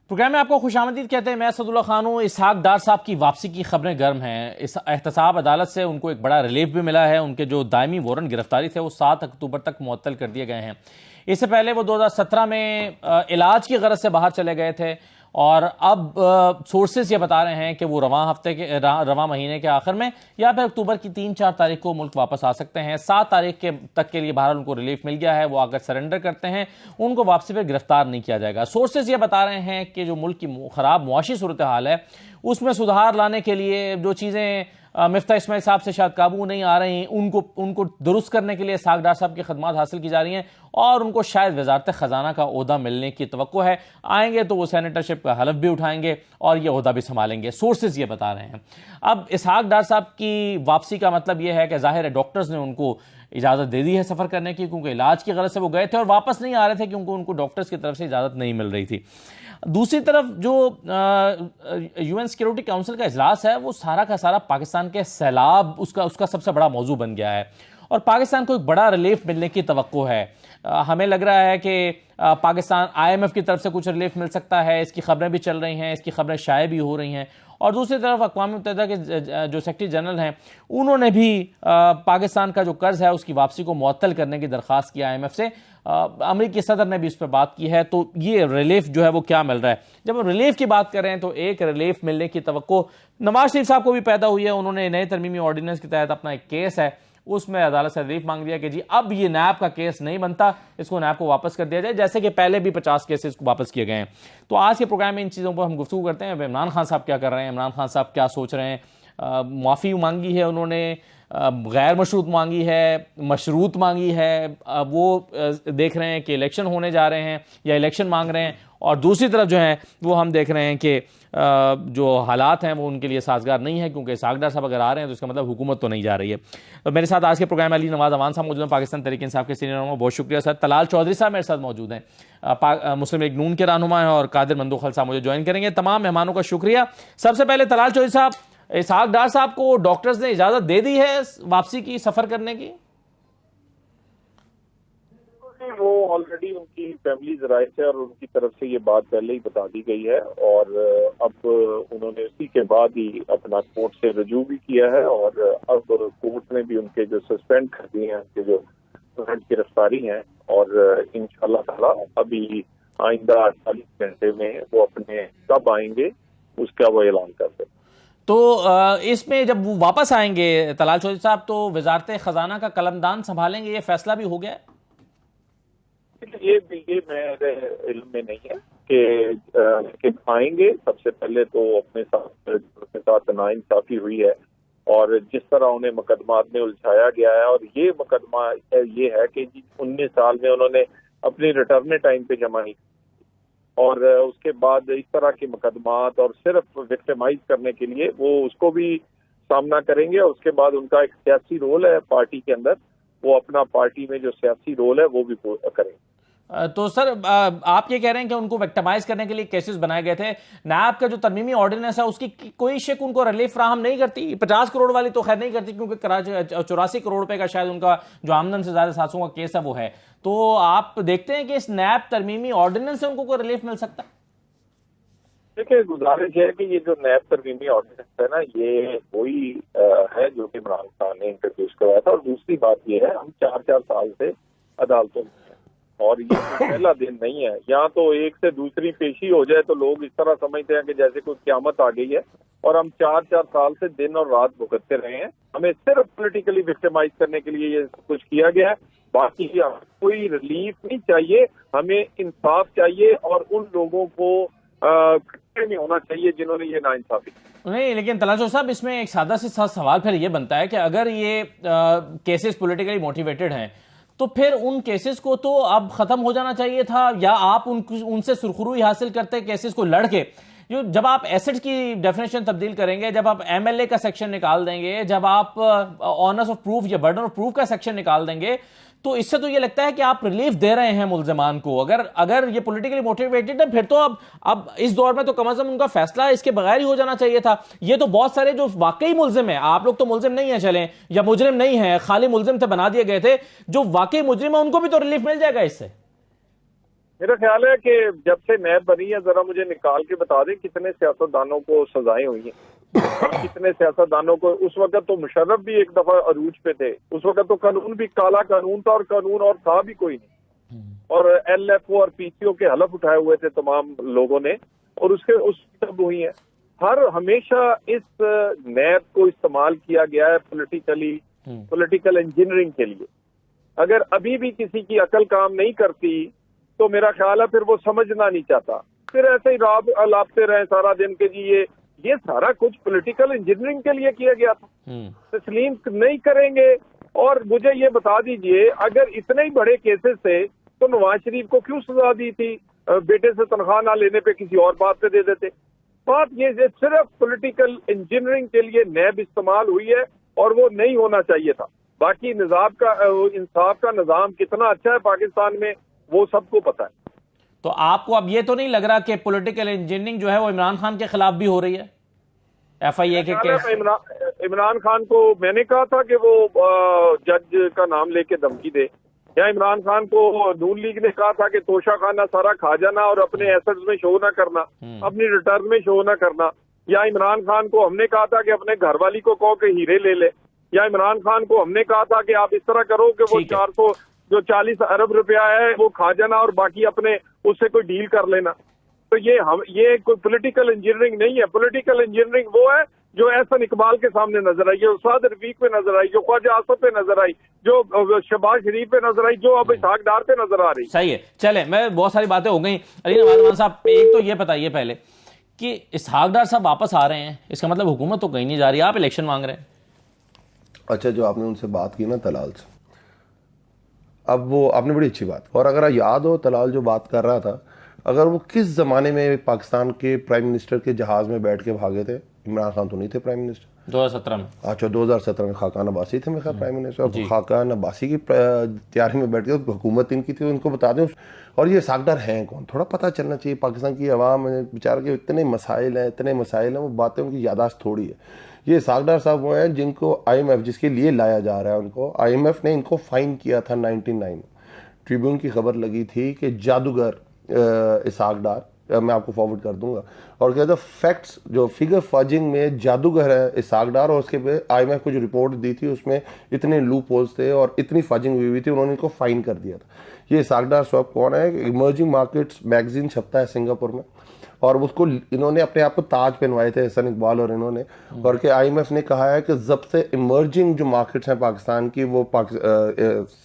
Programme میں آپ کو خوش آمدید کہتے ہیں. میں اسداللہ خان ہوں. اسحاق ڈار صاحب کی واپسی کی خبریں گرم ہیں. اس احتساب عدالت سے ان کو ایک بڑا ریلیف بھی ملا ہے. ان کے جو دائمی وارنٹ گرفتاری تھے وہ 7 اکتوبر تک معطل کر دیے گئے ہیں. اس سے پہلے وہ 2017 میں علاج کی غرض سے باہر چلے گئے تھے اور اب سورسز یہ بتا رہے ہیں کہ وہ رواں مہینے کے آخر میں یا پھر اکتوبر کی 3-4 تاریخ کو ملک واپس آ سکتے ہیں. 7 تاریخ تک کے لیے بہرحال ان کو ریلیف مل گیا ہے. وہ اگر سرنڈر کرتے ہیں ان کو واپسی پہ گرفتار نہیں کیا جائے گا. سورسز یہ بتا رہے ہیں کہ جو ملک کی خراب معاشی صورتحال ہے اس میں سدھار لانے کے لیے جو چیزیں مفتاح اسماعیل صاحب سے شاید قابو نہیں آ رہی ان کو درست کرنے کے لیے اسحاق ڈار صاحب کی خدمات حاصل کی جا رہی ہیں اور ان کو شاید وزارت خزانہ کا عہدہ ملنے کی توقع ہے. آئیں گے تو وہ سینیٹرشپ کا حلف بھی اٹھائیں گے اور یہ عہدہ بھی سنبھالیں گے. سورسز یہ بتا رہے ہیں. اب اسحاق ڈار صاحب کی واپسی کا مطلب یہ ہے کہ ظاہر ہے ڈاکٹرز نے ان کو اجازت دے دی ہے سفر کرنے کی, کیونکہ علاج کی غرض سے وہ گئے تھے اور واپس نہیں آ رہے تھے کیونکہ ان کو ڈاکٹرز کی طرف سے اجازت نہیں مل رہی تھی. دوسری طرف جو یو این سیکیورٹی کاؤنسل کا اجلاس ہے وہ سارا کا سارا پاکستان کے سیلاب اس کا سب سے بڑا موضوع بن گیا ہے اور پاکستان کو ایک بڑا ریلیف ملنے کی توقع ہے. ہمیں لگ رہا ہے کہ پاکستان IMF کی طرف سے کچھ ریلیف مل سکتا ہے. اس کی خبریں بھی چل رہی ہیں, اس کی خبریں شائع بھی ہو رہی ہیں. اور دوسری طرف اقوام متحدہ کے جو سیکرٹری جنرل ہیں انہوں نے بھی پاکستان کا جو قرض ہے اس کی واپسی کو معطل کرنے کی درخواست کی IMF سے. امریکی صدر نے بھی اس پہ بات کی ہے. تو یہ ریلیف جو ہے وہ کیا مل رہا ہے؟ جب ہم ریلیف کی بات کر رہے ہیں تو ایک ریلیف ملنے کی توقع نواز شریف صاحب کو بھی پیدا ہوئی ہے. انہوں نے نئے ترمیمی آرڈیننس کے تحت اپنا ایک کیس ہے اس میں عدالت سے ریلیف مانگ دیا کہ جی اب یہ نیب کا کیس نہیں بنتا, اس کو نیب کو واپس کر دیا جائے, جیسے کہ پہلے بھی 50 کیسز کو واپس کیے گئے ہیں. تو آج کے پروگرام میں ان چیزوں پر ہم گفتگو کرتے ہیں. عمران خان صاحب کیا کر رہے ہیں, عمران خان صاحب کیا سوچ رہے ہیں. معافی مانگی ہے انہوں نے, غیر مشروط مانگی ہے, مشروط مانگی ہے. وہ دیکھ رہے ہیں کہ الیکشن ہونے جا رہے ہیں یا الیکشن مانگ رہے ہیں. اور دوسری طرف جو ہیں وہ ہم دیکھ رہے ہیں کہ جو حالات ہیں وہ ان کے لیے سازگار نہیں ہے, کیونکہ اسحاق ڈار صاحب اگر آ رہے ہیں تو اس کا مطلب حکومت تو نہیں جا رہی ہے. تو میرے ساتھ آج کے پروگرام میں علی نواز اوان صاحب موجود ہیں, پاکستان تحریک انصاف کے سینئر رہنما. بہت شکریہ سر. طلال چودھری صاحب میرے ساتھ موجود ہیں, مسلم لیگ نون کے رہنما ہیں, اور قادر مندوخل صاحب مجھے جوائن کریں گے. تمام مہمانوں کا شکریہ. سب سے پہلے طلال چودھری صاحب, اسحاق ڈار صاحب کو ڈاکٹرز نے اجازت دے دی ہے واپسی کی, سفر کرنے کی؟ وہ آلریڈی ان کی فیملی ذرائع سے اور ان کی طرف سے یہ بات پہلے ہی بتا دی گئی ہے, اور اب انہوں نے اسی کے بعد ہی اپنا کورٹ سے رجوع بھی کیا ہے, اور اب کورٹ نے بھی ان کے جو سسپینڈ کر دیے ہیں, ان کے جو گرفتاری ہیں, اور انشاءاللہ تعالی ابھی آئندہ 48 گھنٹے میں وہ اپنے کب آئیں گے اس کا وہ اعلان کر دیں. تو اس میں جب وہ واپس آئیں گے طلال چودھری صاحب تو وزارت خزانہ کا قلمدان سنبھالیں گے, یہ فیصلہ بھی ہو گیا ہے؟ یہ میرے علم میں نہیں ہے کہ آئیں گے. سب سے پہلے تو اپنے ساتھ ناانصافی ہوئی ہے, اور جس طرح انہیں مقدمات میں الجھایا گیا ہے, اور یہ مقدمہ یہ ہے کہ 19 سال میں انہوں نے اپنی ریٹرن ٹائم پہ جمع نہیں, اور اس کے بعد اس طرح کے مقدمات اور صرف وکٹمائز کرنے کے لیے وہ اس کو بھی سامنا کریں گے. اور اس کے بعد ان کا ایک سیاسی رول ہے پارٹی کے اندر, وہ اپنا پارٹی میں جو سیاسی رول ہے وہ بھی کریں گے. تو سر آپ یہ کہہ رہے ہیں کہ ان کو وکٹمائز کرنے کے لیے کیسز بنائے گئے تھے. نیب کا جو ترمیمی آرڈیننس ہے اس کی کوئی شک ان کو ریلیف فراہم نہیں کرتی؟ 50 کروڑ والی تو خیر نہیں کرتی, کیونکہ 84 کروڑ روپے کا شاید ان کا جو آمدن سے زیادہ ساتھوں کا کیس ہے وہ ہے. تو آپ دیکھتے ہیں کہ اس نیب ترمیمی آرڈیننس سے ان کو کوئی ریلیف مل سکتا ہے؟ دیکھیں, گزارش ہے کہ یہ جو نیب ترمیمی آرڈیننس ہے نا, یہ وہی ہے جو کہ عمران خان نے انٹروڈیوس کروایا تھا. اور دوسری بات یہ ہے, ہم 4 سال سے عدالتوں میں ہیں, اور یہ پہلا دن نہیں ہے. یہاں تو ایک سے دوسری پیشی ہو جائے تو لوگ اس طرح سمجھتے ہیں کہ جیسے کوئی قیامت آ گئی ہے, اور ہم 4 سال سے دن اور رات بھگتتے رہے ہیں. ہمیں صرف پولیٹیکلی وکٹمائز کرنے کے لیے یہ کچھ کیا گیا ہے. باقی کوئی ریلیف نہیں چاہیے, ہمیں انصاف چاہیے, اور ان لوگوں کو نہیں ہونا چاہیے جنہوں نے یہ ناانصافی. نہیں, لیکن طلال چودھری صاحب اس میں ایک سادہ سے سوال پھر یہ بنتا ہے کہ اگر یہ کیسز پولیٹیکلی موٹیویٹڈ ہیں تو پھر ان کیسز کو تو اب ختم ہو جانا چاہیے تھا, یا آپ ان سے سرخروئی حاصل کرتے کیسز کو لڑ کے. جب آپ ایسٹ کی ڈیفینیشن تبدیل کریں گے, جب آپ MLA کا سیکشن نکال دیں گے, جب آپ آنرز آف پروف یا برڈن آف پروف کا سیکشن نکال دیں گے, تو اس سے تو یہ لگتا ہے کہ آپ ریلیف دے رہے ہیں ملزمان کو. اگر یہ پولیٹیکلی موٹیویٹڈ ہے پھر تو اب اس دور میں تو کم از کم ان کا فیصلہ اس کے بغیر ہی ہو جانا چاہیے تھا. یہ تو بہت سارے جو واقعی ملزم ہیں, آپ لوگ تو ملزم نہیں ہیں چلیں, یا مجرم نہیں ہیں, خالی ملزم تھے بنا دیے گئے تھے, جو واقعی مجرم ہیں ان کو بھی تو ریلیف مل جائے گا اس سے. میرا خیال ہے کہ جب سے نیب بنی ہے ذرا مجھے نکال کے بتا دیں کتنے سیاستدانوں کو سزائیں ہوئی ہیں اور کتنے سیاستدانوں کو. اس وقت تو مشرف بھی ایک دفعہ عروج پہ تھے, اس وقت تو قانون بھی کالا قانون تھا, اور قانون اور تھا بھی کوئی نہیں, اور ایل ایف او اور پی سی او کے حلف اٹھائے ہوئے تھے تمام لوگوں نے, اور اس سب ہوئی ہیں. ہمیشہ اس نیب کو استعمال کیا گیا ہے پولیٹیکل انجینئرنگ کے لیے. اگر ابھی بھی کسی کی عقل کام نہیں کرتی تو میرا خیال ہے پھر وہ سمجھنا نہیں چاہتا, پھر ایسے ہی لاپتے رہے سارا دن کہ جی یہ سارا کچھ پولیٹیکل انجینئرنگ کے لیے کیا گیا تھا. تسلیم نہیں کریں گے. اور مجھے یہ بتا دیجئے اگر اتنے ہی بڑے کیسز تھے تو نواز شریف کو کیوں سزا دی تھی؟ بیٹے سے تنخواہ نہ لینے پہ کسی اور بات پہ دے دیتے. بات یہ صرف پولیٹیکل انجینئرنگ کے لیے نیب استعمال ہوئی ہے, اور وہ نہیں ہونا چاہیے تھا. باقی انصاف کا نظام کتنا اچھا ہے پاکستان میں وہ سب کو پتا ہے. تو آپ کو اب یہ تو نہیں لگ رہا کہ پولیٹیکل انجینئرنگ جو ہے وہ عمران خان کے خلاف بھی ہو رئی ہے؟ ایف آئی اے کے کیس عمران خان کو میں نے کہا تھا کہ وہ جج کا نام لے کے دھمکی دے, یا عمران خان کو نون لیگ نے کہا تھا کہ توشہ خانہ سارا کھا جانا اور اپنے ایسٹس میں شو نہ کرنا, اپنی ریٹرن میں شو نہ کرنا, یا عمران خان کو ہم نے کہا تھا کہ اپنے گھر والی کو کہو کہ ہیرے لے لے, یا عمران خان کو ہم نے کہا تھا کہ آپ اس طرح کرو کہ وہ 40 ارب روپیہ ہے وہ کھا جانا اور باقی اپنے اس سے کوئی ڈیل کر لینا. تو یہ کوئی پولیٹیکل انجینئرنگ نہیں ہے. پولیٹیکل انجینئرنگ وہ ہے جو احسن اقبال کے سامنے نظر آئی, جو استاد رفیق پہ نظر آئی, جو خواجہ آصف پہ نظر آئی, جو شہباز شریف پہ نظر آئی, جو اب اسحاق ڈار پہ نظر آ رہی. صحیح ہے, چلیں میں بہت ساری باتیں ہو گئیں. علی نواز صاحب ایک تو یہ بتائیے پہلے کہ اسحاق ڈار صاحب واپس آ رہے ہیں, اس کا مطلب حکومت تو کہیں نہیں جا رہی, آپ الیکشن مانگ رہے ہیں. اچھا, جو آپ نے ان سے بات کی نا طلال سے, اب وہ آپ نے بڑی اچھی بات, اور اگر یاد ہو طلال جو بات کر رہا تھا, اگر وہ کس زمانے میں پاکستان کے پرائم منسٹر کے جہاز میں بیٹھ کے بھاگے تھے, عمران خان تو نہیں تھے پرائم منسٹر 2017 میں. اچھا 2017 میں خاقان عباسی تھے میرے پرائم منسٹر. خاقان عباسی کی تیاری میں بیٹھ کے حکومت ان کی تھی, ان کو بتا دیں. اور یہ اسحاق ڈار ہیں کون, تھوڑا پتہ چلنا چاہیے. پاکستان کی عوام بیچارہ کے اتنے مسائل ہیں, وہ باتیں ان کی یاداشت تھوڑی ہے. یہ اسحاق ڈار صاحب وہ ہیں جن کو آئی ایم ایف جس کے لیے لایا جا رہا ہے, ان کو آئی ایم ایف نے ان کو فائن کیا تھا 99. ٹریبیون کی خبر لگی تھی کہ جادوگر اسحاق ڈار, میں آپ کو فارورڈ کر دوں گا, اور کہتے ہیں فیکٹس جو فگر فاجنگ میں جادوگر ہے اسحاق ڈار, اور اس کے پہ آئی ایم ایف کو جو رپورٹ دی تھی اس میں اتنے لوپ ہولز تھے اور اتنی فاجنگ ہوئی تھی, انہوں نے ان کو فائن کر دیا تھا. یہ اسحاق ڈار صاحب کون ہے؟ ایمرجنگ مارکیٹس میگزین چھپتا ہے سنگاپور میں, اور اس کو انہوں نے اپنے آپ کو تاج پہنوائے تھے حسن اقبال اور انہوں نے, اور کہ آئی ایم ایف نے کہا ہے کہ سب سے ایمرجنگ جو مارکیٹس ہیں پاکستان کی, وہ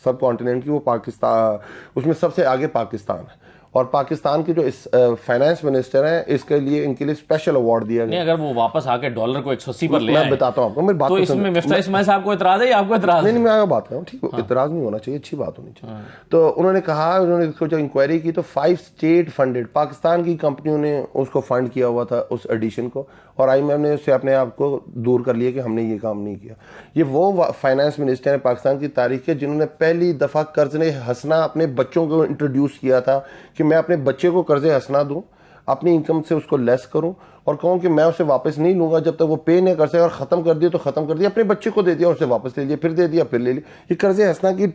سب کانٹیننٹ کی, وہ پاکستان, اس میں سب سے آگے پاکستان ہے. اور پاکستان کے جو فائنانس منسٹر ہیں اس کے لیے ان کے لیے اسپیشل ایوارڈ دیا گیا. اگر وہ واپس آ کے ڈالر کو 180 پر لے میں بتاتا ہوں آپ کو, میری بات تو اس میں مفتاح اسماعیل صاحب کو اعتراض ہے یا آپ کو اعتراض؟ نہیں, میں بات کر رہا ہوں, ٹھیک ہے, اعتراض نہیں ہونا چاہیے, اچھی بات ہونی چاہیے. تو انہوں نے کہا, انہوں نے جو انکوائری کی تو 5 اسٹیٹ فنڈڈ پاکستان کی کمپنیوں نے اس کو فنڈ کیا ہوا تھا اس ایڈیشن کو, اور آئی ایم ایف نے اس سے اپنے آپ کو دور کر لیا کہ ہم نے یہ کام نہیں کیا. یہ وہ فائنانس منسٹر ہیں پاکستان کی تاریخ کے جنہوں نے پہلی دفعہ قرض حسنہ اپنے بچوں کو انٹروڈیوس کیا تھا کہ میں اپنے بچے کو قرض حسنہ دوں, اپنی انکم سے اس کو لیس کروں, اور کہوں کہ میں اسے واپس نہیں لوں گا جب تک وہ پے نہیں کر سکے, اور ختم کر دیا تو ختم کر دیا, اپنے بچے کو دے دیا اور اسے واپس لے لیا, پھر دے دیا پھر لے لیا. یہ قرض حسنہ کی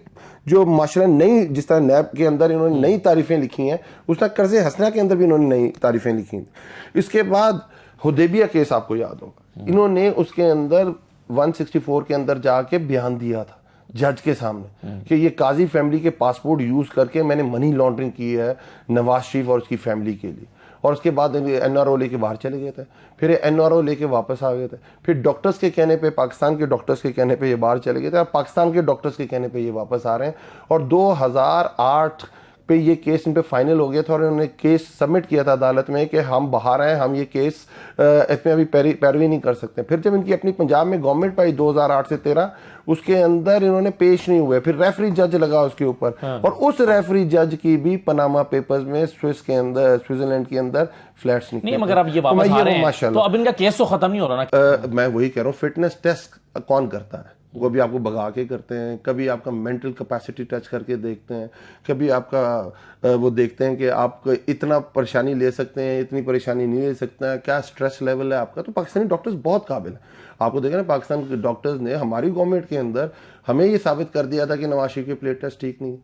جو معاشرہ نئی, جس طرح نیب کے اندر انہوں نے نئی تعریفیں لکھی ہیں, اس طرح قرض حسنہ کے اندر بھی انہوں نے نئی تعریفیں لکھی ہیں. اس کے بعد حدیبیہ کیس آپ کو یاد ہوگا, انہوں نے اس کے اندر 164 کے اندر جا کے بیان دیا تھا جج کے سامنے کہ یہ قاضی فیملی کے پاسپورٹ یوز کر کے میں نے منی لانڈرنگ کی ہے نواز شریف اور اس کی فیملی کے لیے. اور اس کے بعد این آر او لے کے باہر چلے گئے تھے, پھر این آر او لے کے واپس آ گئے تھے, پھر ڈاکٹرز کے کہنے پہ, پاکستان کے ڈاکٹرز کے کہنے پہ یہ باہر چلے گئے تھے, اور پاکستان کے ڈاکٹرز کے کہنے پہ یہ واپس آ رہے ہیں. اور 2008 پہ یہ کیس ان پہ فائنل ہو گیا تھا, اور انہوں نے کیس سبمٹ کیا تھا عدالت میں کہ ہم باہر ہیں, ہم یہ کیس اس میں ابھی پیروی نہیں کر سکتے. پھر جب ان کی اپنی پنجاب میں گورنمنٹ پائی 2008 سے 13, اس کے اندر انہوں نے پیش نہیں ہوئے, پھر ریفری جج لگا اس کے اوپر, اور اس ریفری جج کی بھی پناما پیپرز میں سوئٹزرلینڈ کے اندر فلیٹس نہیں. مگر اب یہ واپس آ رہے ہیں تو اب ان کا کیس تو ختم نہیں ہو رہا نا. میں وہی کہہ رہا ہوں, فٹنس ٹیسٹ کون کرتا ہے؟ وہ بھی آپ کو بھگا کے کرتے ہیں, کبھی آپ کا مینٹل کیپیسٹی ٹچ کر کے دیکھتے ہیں, کبھی آپ کا وہ دیکھتے ہیں کہ آپ کو اتنا پریشانی لے سکتے ہیں, اتنی پریشانی نہیں لے سکتے ہیں, کیا سٹریس لیول ہے آپ کا. تو پاکستانی ڈاکٹرز بہت قابل ہیں. آپ کو دیکھیں نا, پاکستان کے ڈاکٹرز نے ہماری گورنمنٹ کے اندر ہمیں یہ ثابت کر دیا تھا کہ نواز شریف کے پلیٹ ٹیسٹ ٹھیک نہیں.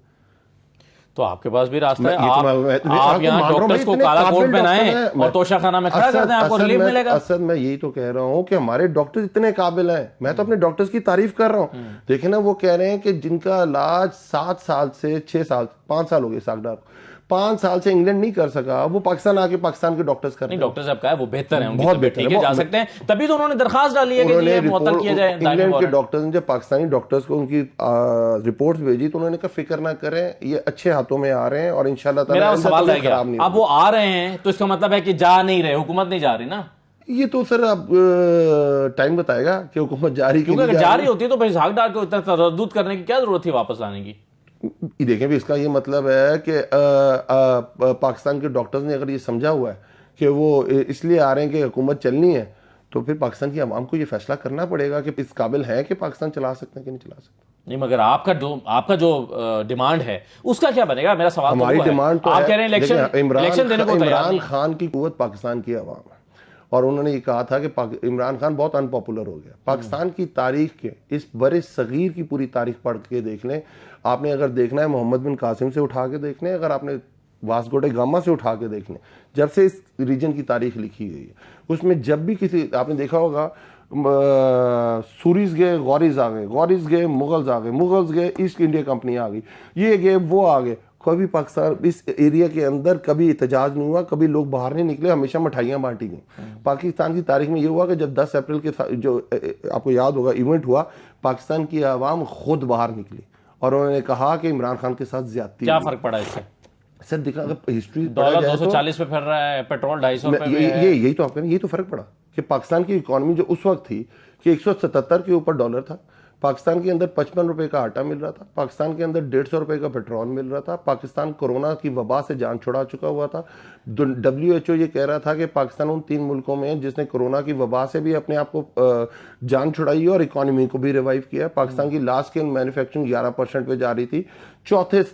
تو آپ کے پاس بھی راستہ ہے, میں آپ یہاں ڈاکٹرز کو کالا کوٹ پہنائیں اور توشہ خانہ میں کھڑا کر دیں, آپ کو ریلیف ملے گا. اصل میں یہی تو کہہ رہا ہوں کہ ہمارے ڈاکٹر اتنے قابل ہیں, میں تو اپنے ڈاکٹرز کی تعریف کر رہا ہوں. دیکھیں نا, وہ کہہ رہے ہیں کہ جن کا علاج 7 سال سے 6 سال 5 سال ہو گئے, اسحاق ڈار 5 سال سے انگلینڈ نہیں کر سکا, وہ پاکستان آ کے پاکستان کے ڈاکٹرز کر رہے ہیں. ڈاکٹر صاحب کا ہے وہ بہتر ہیں, بہت بہتر ہے, جا سکتے ہیں. تبھی تو انہوں نے درخواست ڈالی ہے کہ یہ معطل کیا جائے. انگلینڈ کے ڈاکٹرز نے جب پاکستانی ڈاکٹرز کو ان کی رپورٹس بھیجی تو انہوں نے کہا فکر نہ کریں, یہ اچھے ہاتھوں میں آ رہے ہیں اور انشاءاللہ تعالی میرا سوال رہ گیا, اب وہ آ رہے ہیں تو اس کا مطلب ہے کہ جا نہیں رہے, حکومت نہیں جا رہی نا. یہ تو سر اب ٹائم بتائے گا کہ حکومت جاری, کیونکہ اگر جاری ہوتی تو پھر اسحاق ڈار کو اتنا تردد کرنے کی کیا ضرورت تھی واپس لانے کی. دیکھیں بھی اس کا یہ مطلب ہے کہ پاکستان کے ڈاکٹرز نے اگر یہ سمجھا ہوا ہے کہ وہ اس لیے آ رہے ہیں کہ حکومت چلنی ہے, تو پھر پاکستان کی عوام کو یہ فیصلہ کرنا پڑے گا کہ اس قابل ہے کہ پاکستان چلا سکتے ہیں کہ نہیں چلا سکتے. نہیں, مگر آپ کا جو ڈیمانڈ ہے اس کا کیا بنے گا؟ میرا سوال ہماری ڈیمانڈ تو آپ کہہ رہے ہیں الیکشن دینے کو تیار. عمران خان کی قوت پاکستان کی عوام ہے, اور انہوں نے یہ کہا تھا کہ عمران خان بہت ان پاپولر ہو گیا. پاکستان کی تاریخ کے اس بر صغیر کی پوری تاریخ پڑھ کے دیکھ لیں, آپ نے اگر دیکھنا ہے محمد بن قاسم سے اٹھا کے دیکھ لیں, اگر آپ نے واسکو ڈے گاما سے اٹھا کے دیکھ لیں, جب سے اس ریجن کی تاریخ لکھی گئی ہے اس میں جب بھی کسی, آپ نے دیکھا ہوگا سوریز گئے, غوریز آ گئے, غوریز گئے, مغلز آ گئے, مغلز گئے, ایسٹ انڈیا کمپنی آ گئی, یہ گئے وہ آ گئے. کبھی پاکستان اس ایریا کے اندر کبھی احتجاج نہیں ہوا, کبھی لوگ باہر نہیں نکلے, ہمیشہ مٹھائیاں بانٹی گئیں. پاکستان کی تاریخ میں یہ ہوا کہ جب 10 اپریل کے جو آپ کو یاد ہوگا ایونٹ ہوا, پاکستان کی عوام خود باہر نکلی اور انہوں نے کہا کہ عمران خان کے ساتھ زیادتی. کیا فرق پڑا اس سے؟ سر دیکھا اگر ہسٹری ڈالر 240 پہ پھر رہا ہے, پیٹرول 250 پہ, یہی تو آپ کہہ رہے ہیں, یہی تو فرق پڑا کہ پاکستان کی اکانومی جو اس وقت تھی کہ 177 کے اوپر ڈالر تھا, پاکستان کے اندر 55 روپے کا آٹا مل رہا تھا, پاکستان کے اندر 150 روپے کا پیٹرول مل رہا تھا, پاکستان کورونا کی وبا سے جان چھڑا چکا ہوا تھا. WHO یہ کہہ رہا تھا کہ پاکستان ان 3 ملکوں میں جس نے کورونا کی وبا سے بھی اپنے آپ کو جان چھڑائی اور اکانومی کو بھی ریوائیو کیا. پاکستان کی لارج اسکیل مینوفیکچرنگ 11% پہ جا رہی تی,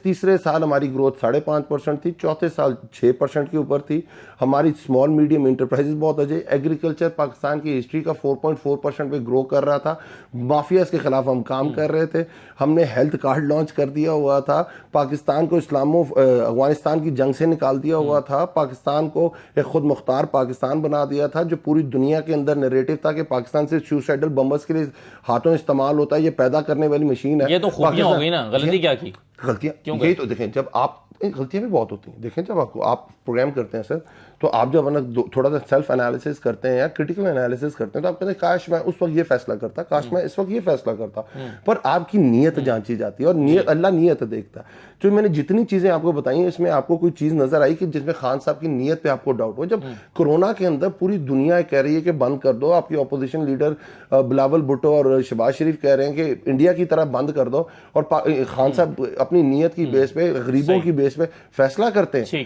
تیسرے سال ہماری گروتھ 5.5% تھی, چوتھے سال 6% کے اوپر تھی. ہماری اسمال میڈیم انٹرپرائزز بہت اچھے, ایگریکلچر پاکستان کی ہسٹری کا 4.4% پہ گرو کر رہا تھا. مافیاز کے خلاف ہم کام کر رہے تھے, ہم نے ہیلتھ کارڈ لانچ کر دیا ہوا تھا, پاکستان کو افغانستان کی جنگ سے نکال دیا ہوا تھا, پاکستان کو ایک خود مختار پاکستان بنا دیا تھا, جو پوری دنیا کے اندر نیریٹو تھا کہ پاکستان سے سوسائڈل بمبرز کے لیے ہاتھوں استعمال ہوتا ہے, یہ پیدا کرنے والی مشین ہے. یہ تو خوبیاں ہو گئی نا, غلطی کیا کی؟ غلطیاں یہی تو دیکھیں, جب آپ غلطیاں بھی بہت ہوتی ہیں. دیکھیں جب آپ پروگرام کرتے ہیں سر, تو آپ جب تھوڑا سا سیلف انالیسس کرتے ہیں یا کریٹیکل انالیسس کرتے ہیں تو آپ کہتے ہیں کاش میں اس وقت یہ فیصلہ کرتا, کاش میں اس وقت یہ فیصلہ کرتا. پر آپ کی نیت جانچی جاتی ہے, اور نیت اللہ نیت دیکھتا ہے. جو میں نے جتنی چیزیں آپ کو بتائی ہیں اس میں آپ کو کوئی چیز نظر آئی کہ جس میں خان صاحب کی نیت پہ آپ کو ڈاؤٹ ہو؟ جب کورونا کے اندر پوری دنیا کہہ رہی ہے کہ بند کر دو, آپ کی اپوزیشن لیڈر بلاول بھٹو اور شہباز شریف کہہ رہے ہیں کہ انڈیا کی طرح بند کر دو, اور خان صاحب اپنی نیت کی بیس پہ, غریبوں کی بیس پہ فیصلہ کرتے ہیں.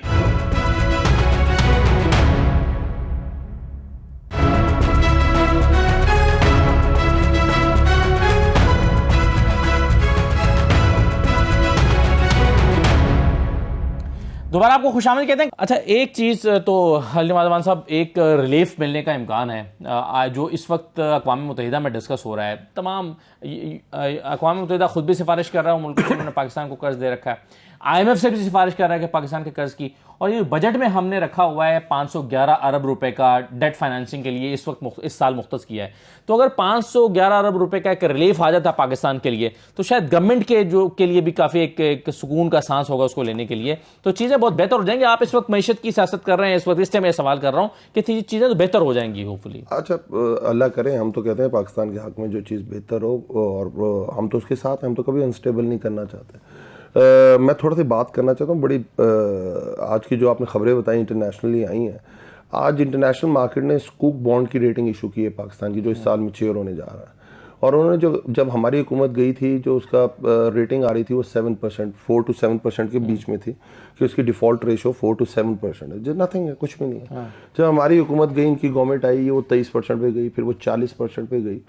دوبارہ آپ کو خوش آمدید کہتے ہیں. اچھا, ایک چیز تو نواز صاحب, ایک ریلیف ملنے کا امکان ہے جو اس وقت اقوام متحدہ میں ڈسکس ہو رہا ہے. تمام اقوام متحدہ خود بھی سفارش کر رہا ہے ملکوں سے, انہوں نے پاکستان کو قرض دے رکھا ہے, IMF سے بھی سفارش کر رہا ہے کہ پاکستان کے قرض کی, اور یہ بجٹ میں ہم نے رکھا ہوا ہے 511 ارب روپے کا ڈیٹ فائنینسنگ کے لیے اس وقت اس سال مختص کیا ہے. تو اگر 511 ارب روپے کا ایک ریلیف آ جاتا پاکستان کے لیے تو شاید گورنمنٹ کے لیے بھی کافی ایک سکون کا سانس ہوگا اس کو لینے کے لیے, تو چیزیں بہت بہتر ہو جائیں گی. آپ اس وقت معیشت کی سیاست کر رہے ہیں, اس وقت اس سے میں سوال کر رہا ہوں کہ چیزیں تو بہتر ہو جائیں گی ہوپفلی. اچھا اللہ کرے, ہم تو کہتے ہیں پاکستان کے حق میں جو چیز بہتر ہو, اور ہم تو اس کے ساتھ, ہم تو کبھی انسٹیبل نہیں کرنا چاہتے. میں تھوڑا سی بات کرنا چاہتا ہوں. بڑی آج کی جو آپ نے خبریں بتائیں انٹرنیشنلی آئی ہیں, آج انٹرنیشنل مارکیٹ نے سکوک بانڈ کی ریٹنگ ایشو کی ہے پاکستان کی, جو اس سال میچیور ہونے جا رہا ہے. اور انہوں نے جب ہماری حکومت گئی تھی, جو اس کا ریٹنگ آ رہی تھی وہ 7%, 4 to 7% کے بیچ میں تھی, کہ اس کی ڈیفالٹ ریشو 4 to 7% ہے, جو نتھنگ ہے, کچھ بھی نہیں ہے. جب ہماری حکومت گئی, ان کی گورنمنٹ آئی, وہ 23% پہ گئی, پھر وہ 40% پہ گئی,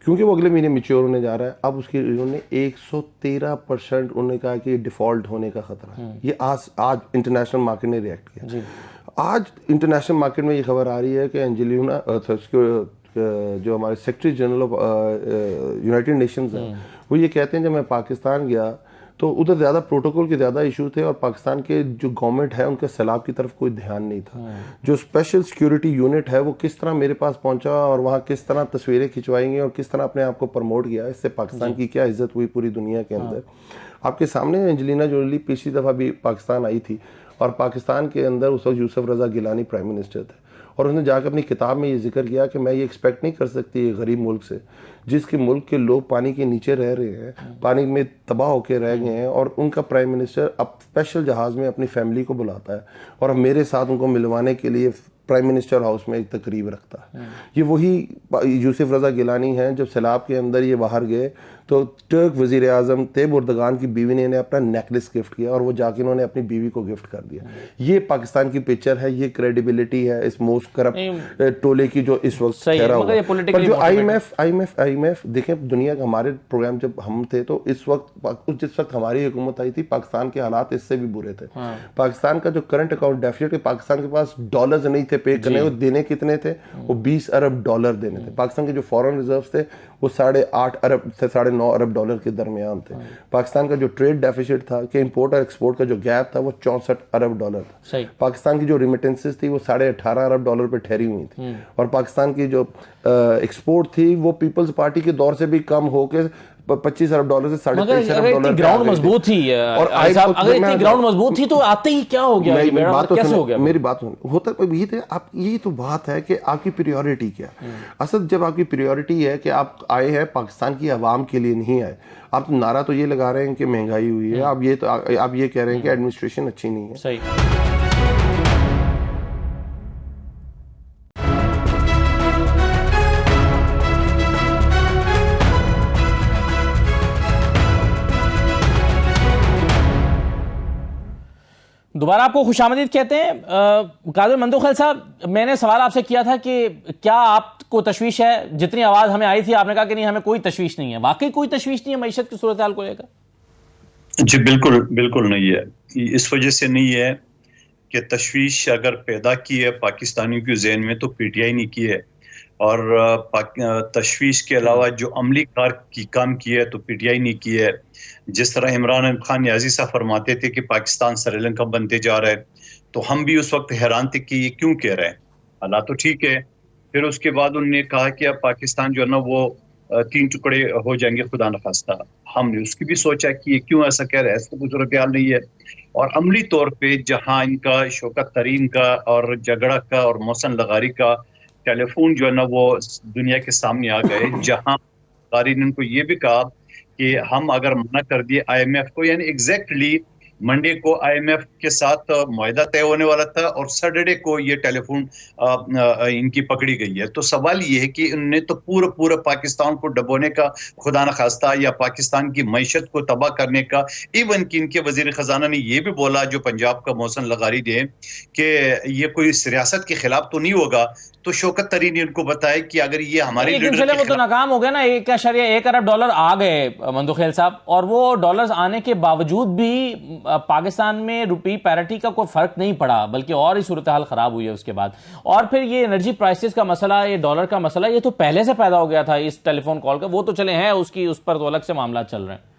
کیونکہ وہ اگلے مہینے میچیور ہونے جا رہا ہے. اب اس کی انہوں نے 113% انہوں نے کہا کہ ڈیفالٹ ہونے کا خطرہ ہے. یہ آج انٹرنیشنل مارکیٹ نے ریئیکٹ کیا. آج انٹرنیشنل مارکیٹ میں یہ خبر آ رہی ہے کہ اینجلینا جو ہمارے secretary general of United nations ہیں, وہ یہ کہتے ہیں جب میں پاکستان گیا تو ادھر زیادہ پروٹوکول کے زیادہ ایشو تھے، اور پاکستان کے جو گورنمنٹ ہے ان کا سیلاب کی طرف کوئی دھیان نہیں تھا. جو اسپیشل سیکیورٹی یونٹ ہے وہ کس طرح میرے پاس پہنچا اور وہاں کس طرح تصویریں کھنچوائی گئی اور کس طرح اپنے آپ کو پروموٹ کیا، اس سے پاکستان کی کیا عزت ہوئی پوری دنیا کے اندر. آپ کے سامنے انجلینا جولی پچھلی دفعہ بھی پاکستان آئی تھی، اور پاکستان کے اندر اس وقت یوسف رضا گیلانی پرائم منسٹر تھے، اور انہوں نے جا کے اپنی کتاب میں یہ ذکر کیا کہ میں یہ ایکسپیکٹ نہیں کر سکتی غریب ملک سے جس کے ملک کے لوگ پانی کے نیچے رہ رہے ہیں، پانی میں تباہ ہو کے رہ گئے ہیں، اور ان کا پرائم منسٹر اب اسپیشل جہاز میں اپنی فیملی کو بلاتا ہے اور اب میرے ساتھ ان کو ملوانے کے لیے پرائم منسٹر ہاؤس میں ایک تقریب رکھتا ہے. یہ وہی یوسف رضا گیلانی ہیں جب سیلاب کے اندر یہ باہر گئے تو ٹرک وزیر اعظم طیب اردگان کی بیوی نے انہیں اپنا نیکلس گفٹ کیا، اور وہ جا کے انہوں نے اپنی بیوی کو گفٹ کر دیا. یہ پاکستان کی پکچر ہے، یہ کریڈیبلٹی ہے اس موسٹ کرپٹ ٹولے کی جو اس وقت ٹھہرا ہوا. پر جو آئی ایم ایف دیکھیں دنیا کا، ہمارے پروگرام جب ہم تھے تو اس وقت جس وقت ہماری حکومت آئی تھی پاکستان کے حالات اس سے بھی برے تھے. پاکستان کا جو کرنٹ اکاؤنٹ ڈیفیسٹ، پاکستان کے پاس ڈالرز نہیں تھے پے کرنے، وہ دینے کتنے تھے؟ وہ 20 ارب ڈالر دینے تھے. پاکستان کے جو فورن ریزروز تھے وہ 8.5 ارب سے 9.5 ارب ڈالر کے درمیان تھے. پاکستان کا جو ٹریڈ ڈیفیسٹ تھا کہ امپورٹ اور ایکسپورٹ کا جو گیپ تھا وہ 64 ارب ڈالر تھا. پاکستان کی جو ریمیٹنسز تھی وہ 18.5 ارب ڈالر پہ ٹھہری ہوئی تھی، اور پاکستان کی جو ایکسپورٹ تھی وہ پیپلز پارٹی کے دور سے بھی کم ہو کے 25 ارب ڈالر سے 23.5 ارب ڈالر. گراؤنڈ مضبوط تھی، اور اگر اتنی گراؤنڈ مضبوط تھی تو آتے ہی کیا ہو گیا؟ کیسے ہو گیا؟ میری بات ہوتا یہ تھے آپ، یہی تو بات ہے کہ آپ کی پریورٹی کیا. اصل جب آپ کی پریورٹی ہے کہ آپ آئے ہیں پاکستان کی عوام کے لیے نہیں آئے، آپ نعرہ تو یہ لگا رہے ہیں کہ مہنگائی ہوئی ہے، آپ یہ کہہ رہے ہیں کہ ایڈمنسٹریشن اچھی نہیں ہے. صحیح. دوبارہ آپ کو خوش آمدید کہتے ہیں. قادر مندوخیل صاحب، میں نے سوال آپ سے کیا تھا کہ کیا آپ کو تشویش ہے؟ جتنی آواز ہمیں آئی تھی آپ نے کہا کہ نہیں ہمیں کوئی تشویش نہیں ہے. واقعی کوئی تشویش نہیں ہے معیشت کی صورتحال کو لے کر؟ جی بالکل نہیں ہے. اس وجہ سے نہیں ہے کہ تشویش اگر پیدا کی ہے پاکستانیوں کے ذہن میں تو پی ٹی آئی نے کی ہے، اور تشویش کے علاوہ جو عملی کام کی ہے تو پی ٹی آئی نے کی ہے. جس طرح عمران خان نیازی صاحب فرماتے تھے کہ پاکستان سری لنکا بنتے جا رہا ہے، تو ہم بھی اس وقت حیران تھے کہ یہ کیوں کہہ رہے ہیں. حالات تو ٹھیک ہے. پھر اس کے بعد انہوں نے کہا کہ اب پاکستان جو ہے نا وہ 3 ٹکڑے ہو جائیں گے خدا نخواستہ. ہم نے اس کی بھی سوچا کہ یہ کیوں ایسا کہہ رہے ہیں، ایسا کوئی صورتحال نہیں ہے. اور عملی طور پہ جہاں ان کا شوکت ترین کا اور جھگڑا کا اور محسن لغاری کا ٹیلی فون جو ہے نا وہ دنیا کے سامنے آ گئے، جہاں لغاری نے ان کو یہ بھی کہا کہ ہم اگر منع کر دیے آئی ایم ایف کو، یعنی ایگزیکٹلی منڈے کو آئی ایم ایف کے ساتھ معاہدہ طے ہونے والا تھا اور سیٹرڈے کو یہ ٹیلی فون ان کی پکڑی گئی ہے. تو سوال یہ ہے کہ انہوں نے تو پورا پاکستان کو ڈبونے کا خدا نخواستہ یا پاکستان کی معیشت کو تباہ کرنے کا، ایون کہ ان کے وزیر خزانہ نے یہ بھی بولا جو پنجاب کا محسن لغاری نے کہ یہ کوئی ریاست کے خلاف تو نہیں ہوگا. تو شوکت ترین نے ان کو بتایا کہ اگر یہ ہمارے لیکن وہ تو ناکام ہو گیا نا. 1.1 ارب ڈالر آ گئے مندوخیل صاحب، اور وہ ڈالرز آنے کے باوجود بھی پاکستان میں روپی پیرٹی کا کوئی فرق نہیں پڑا، بلکہ اور ہی صورتحال خراب ہوئی ہے اس کے بعد. اور پھر یہ انرجی پرائسز کا مسئلہ، یہ ڈالر کا مسئلہ، یہ تو پہلے سے پیدا ہو گیا تھا اس ٹیلی فون کال کا. وہ تو چلے ہیں اس پر تو الگ سے معاملات چل رہے ہیں.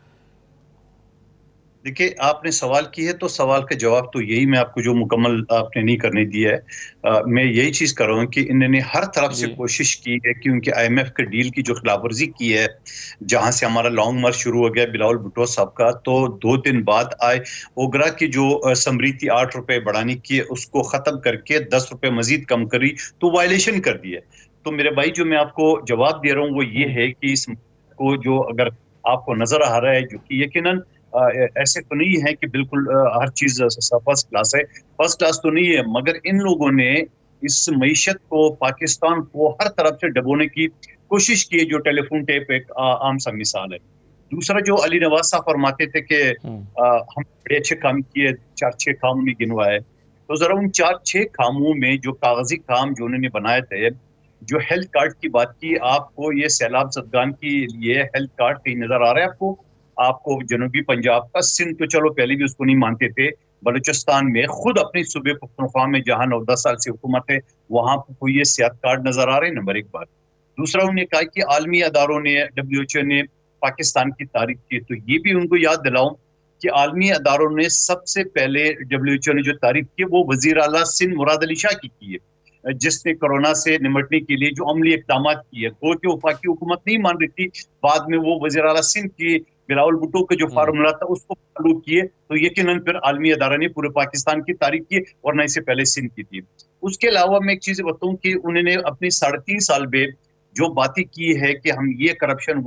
دیکھیے آپ نے سوال کی ہے تو سوال کا جواب تو یہی میں آپ کو جو مکمل آپ نے نہیں کرنے دیا ہے. میں یہی چیز کر رہا ہوں کہ انہوں نے ہر طرف سے کوشش کی ہے کہ ان کے آئی ایم ایف کے ڈیل کی جو خلاف ورزی کی ہے، جہاں سے ہمارا لانگ مارچ شروع ہو گیا بلاول بھٹو صاحب کا، تو 2 دن بعد آئے اوگرا کی جو سمری تھی 8 روپے بڑھانے کی اس کو ختم کر کے 10 روپے مزید کم کری، تو وائلیشن کر دی ہے. تو میرے بھائی جو میں آپ کو جواب دے رہا ہوں وہ یہ ہے کہ اس کو جو اگر آپ کو نظر آ رہا ہے جو کہ یقیناً ایسے تو نہیں ہے کہ بالکل ہر چیز فرسٹ کلاس ہے، فرسٹ کلاس تو نہیں ہے، مگر ان لوگوں نے اس معیشت کو، پاکستان کو ہر طرف سے ڈبونے کی کوشش کی، جو ٹیلی فون ٹیپ ایک عام سا مثال ہے. دوسرا جو علی نواز صاحب فرماتے تھے کہ ہم بڑے اچھے کام کیے، 4-6 کام نے گنوائے، تو ذرا ان 4-6 کاموں میں جو کاغذی کام جو انہوں نے بنائے تھے، جو ہیلتھ کارڈ کی بات کی، آپ کو یہ سیلاب زدگان کی یہ ہیلتھ کارڈ کہیں نظر آ رہا ہے آپ کو جنوبی پنجاب کا، سندھ تو چلو پہلے بھی اس کو نہیں مانتے تھے، بلوچستان میں خود اپنی صوبے پختونخوا میں جہاں 9-10 سال سے حکومت ہے وہاں کو یہ صحت کارڈ نظر آ رہے ہیں. نمبر 1 بات. دوسرا انہوں نے کہا کہ عالمی اداروں نے WHO نے پاکستان کی تعریف کی، تو یہ بھی ان کو یاد دلاؤں کہ عالمی اداروں نے سب سے پہلے WHO نے جو تعریف کی وہ وزیر اعلیٰ سندھ مراد علی شاہ کی ہے، جس نے کورونا سے نمٹنے کے لیے جو عملی اقدامات کیے، کہ وفاقی حکومت نہیں مان رہی تھی، بعد میں وہ وزیر اعلیٰ سندھ کی بلاول بھٹو کا جو فارمولا تھا اس کو فالو کیے، تو یقیناً پھر عالمی ادارہ نے پورے پاکستان کی تعریف کی، ورنہ اس سے پہلے سندھ کی تھی۔ اس کے علاوہ میں ایک چیز بتاؤں کہ انہوں نے اپنی 3.5 سال میں جو باتیں کی ہے کہ ہم یہ کرپشن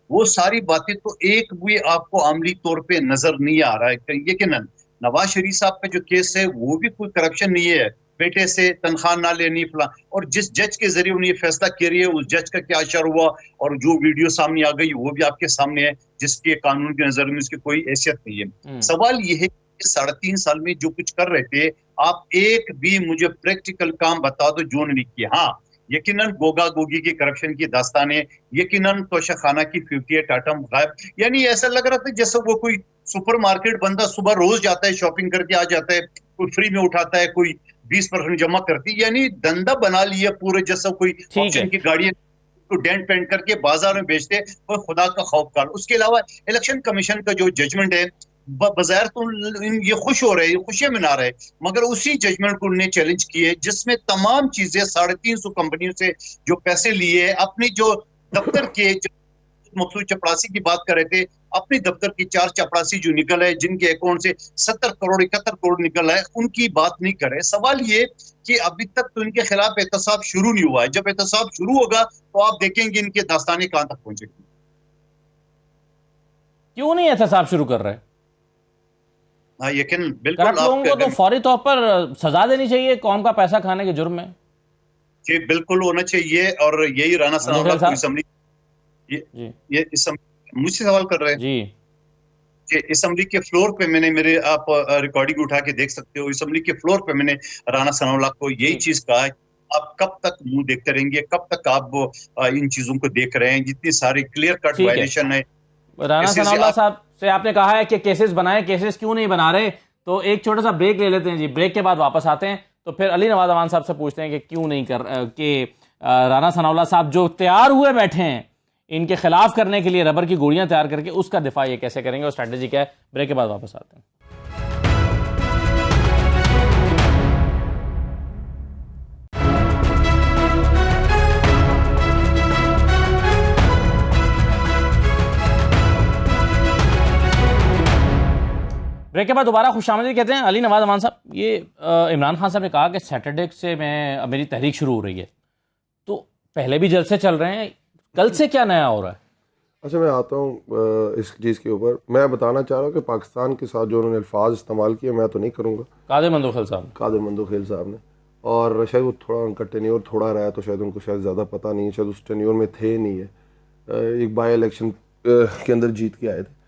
وہ ساری باتیں تو ایک بھی آپ کو عملی طور پہ نظر نہیں آ رہا ہے۔ یقیناً نواز شریف صاحب کا جو کیس ہے وہ بھی کوئی کرپشن نہیں ہے، بیٹے سے تنخواہ نہ لینی فلاں، اور جس جج کے ذریعے انہیں یہ فیصلہ کر رہی ہے اس جج کا کیا اثر ہوا اور جو ویڈیو سامنے آ گئی وہ بھی آپ کے سامنے ہے، جس کے قانون کی نظر میں اس کی کوئی حیثیت نہیں ہے۔ سوال یہ ہے کہ 3.5 سال میں جو کچھ کر رہے تھے، آپ ایک بھی مجھے پریکٹیکل کام بتا دو جو انہوں نے کیا۔ ہاں یقیناً گوگا گوگی کی کرپشن کی داستانیں، یقیناً توشہ خانہ کی 58 آئٹم غائب، یعنی ایسا لگ رہا تھا جیسے وہ کوئی سپر مارکیٹ بندہ صبح روز جاتا ہے شاپنگ کر کے آ جاتا ہے، کوئی فری میں اٹھاتا ہے، کوئی 20% جمع کرتی، یعنی دندہ بنا لیا پورے، جیسا کوئی آپشن کی گاڑی کو ڈینٹ پینٹ کر کے بازار میں بیچتے، اور خدا کا خوف کار۔ اس کے علاوہ الیکشن کمیشن کا جو ججمنٹ ہے، بظاہر تو یہ خوش ہو رہے، خوشیاں منا رہے، مگر اسی ججمنٹ کو انہوں نے چیلنج کیے جس میں تمام چیزیں 350 کمپنیوں سے جو پیسے لیے، اپنی جو دفتر کے مخصوص چپڑاسی کی بات کر رہے تھے، اپنی دفتر کی 4 چپڑاسی جو نکل ہے، جن کے اکاؤنٹ سے 70 کروڑ 71 کروڑ نکل ہے، ان کی بات نہیں کرے۔ سوال یہ کہ ابھی تک تو ان کے خلاف احتساب شروع نہیں ہوا ہے، جب احتساب شروع ہوگا تو آپ دیکھیں گے ان کے داستانیں کہاں تک پہنچے گی۔ کیوں نہیں احتساب شروع کر رہے؟ ہاں یقین کرپٹ لوگوں کو تو فوری طور پر سزا دینی چاہیے قوم کا پیسہ کھانے کے جرم میں۔ جی بالکل ہونا چاہیے، اور یہی رانا ثناء اللہ کو اسمبلی مجھ سے سوال کر رہے ہیں جی، اسمبلی کے فلور پہ میں نے آپ ریکارڈنگ اٹھا کے دیکھ سکتے ہو، اسمبلی کے فلور پہ میں نے رانا ثناء اللہ کو یہی چیز کہا ہے، آپ کب تک منہ دیکھتے رہیں گے، کب تک آپ ان چیزوں کو دیکھ رہے ہیں، جتنی ساری کلیئر کٹ وائلیشن ہے۔ رانا ثناء اللہ صاحب سے آپ نے کہا ہے کہ کیسز بنائیں، کیسز کیوں نہیں بنا رہے، تو ایک چھوٹا سا بریک لے لیتے ہیں جی، بریک کے بعد واپس آتے ہیں، تو پھر علی نواز امان صاحب سے پوچھتے ہیں کہ کیوں نہیں کہ رانا ثناء اللہ صاحب جو تیار ہوئے بیٹھے ہیں ان کے خلاف کرنے کے لیے ربر کی گولیاں تیار کر کے، اس کا دفاع یہ کیسے کریں گے اور اسٹریٹجی کیا ہے۔ بریک کے بعد واپس آتے ہیں۔ بریک کے بعد دوبارہ خوش آمدید کہتے ہیں علی نواز امان صاحب۔ یہ عمران خان صاحب نے کہا کہ سیٹرڈے سے میری تحریک شروع ہو رہی ہے، تو پہلے بھی جلسے چل رہے ہیں، کل سے کیا نیا ہو رہا ہے؟ اچھا میں آتا ہوں اس چیز کے اوپر، میں بتانا چاہ رہا ہوں کہ پاکستان کے ساتھ جو انہوں نے الفاظ استعمال کیے میں تو نہیں کروں گا، قادر مندوخیل صاحب نے، اور شاید وہ تھوڑا ان کا ٹینیور تھوڑا رہا ہے تو شاید ان کو شاید زیادہ پتہ نہیں ہے، شاید اس ٹینیور میں تھے نہیں ہے، ایک بائی الیکشن کے اندر جیت کے آئے تھے۔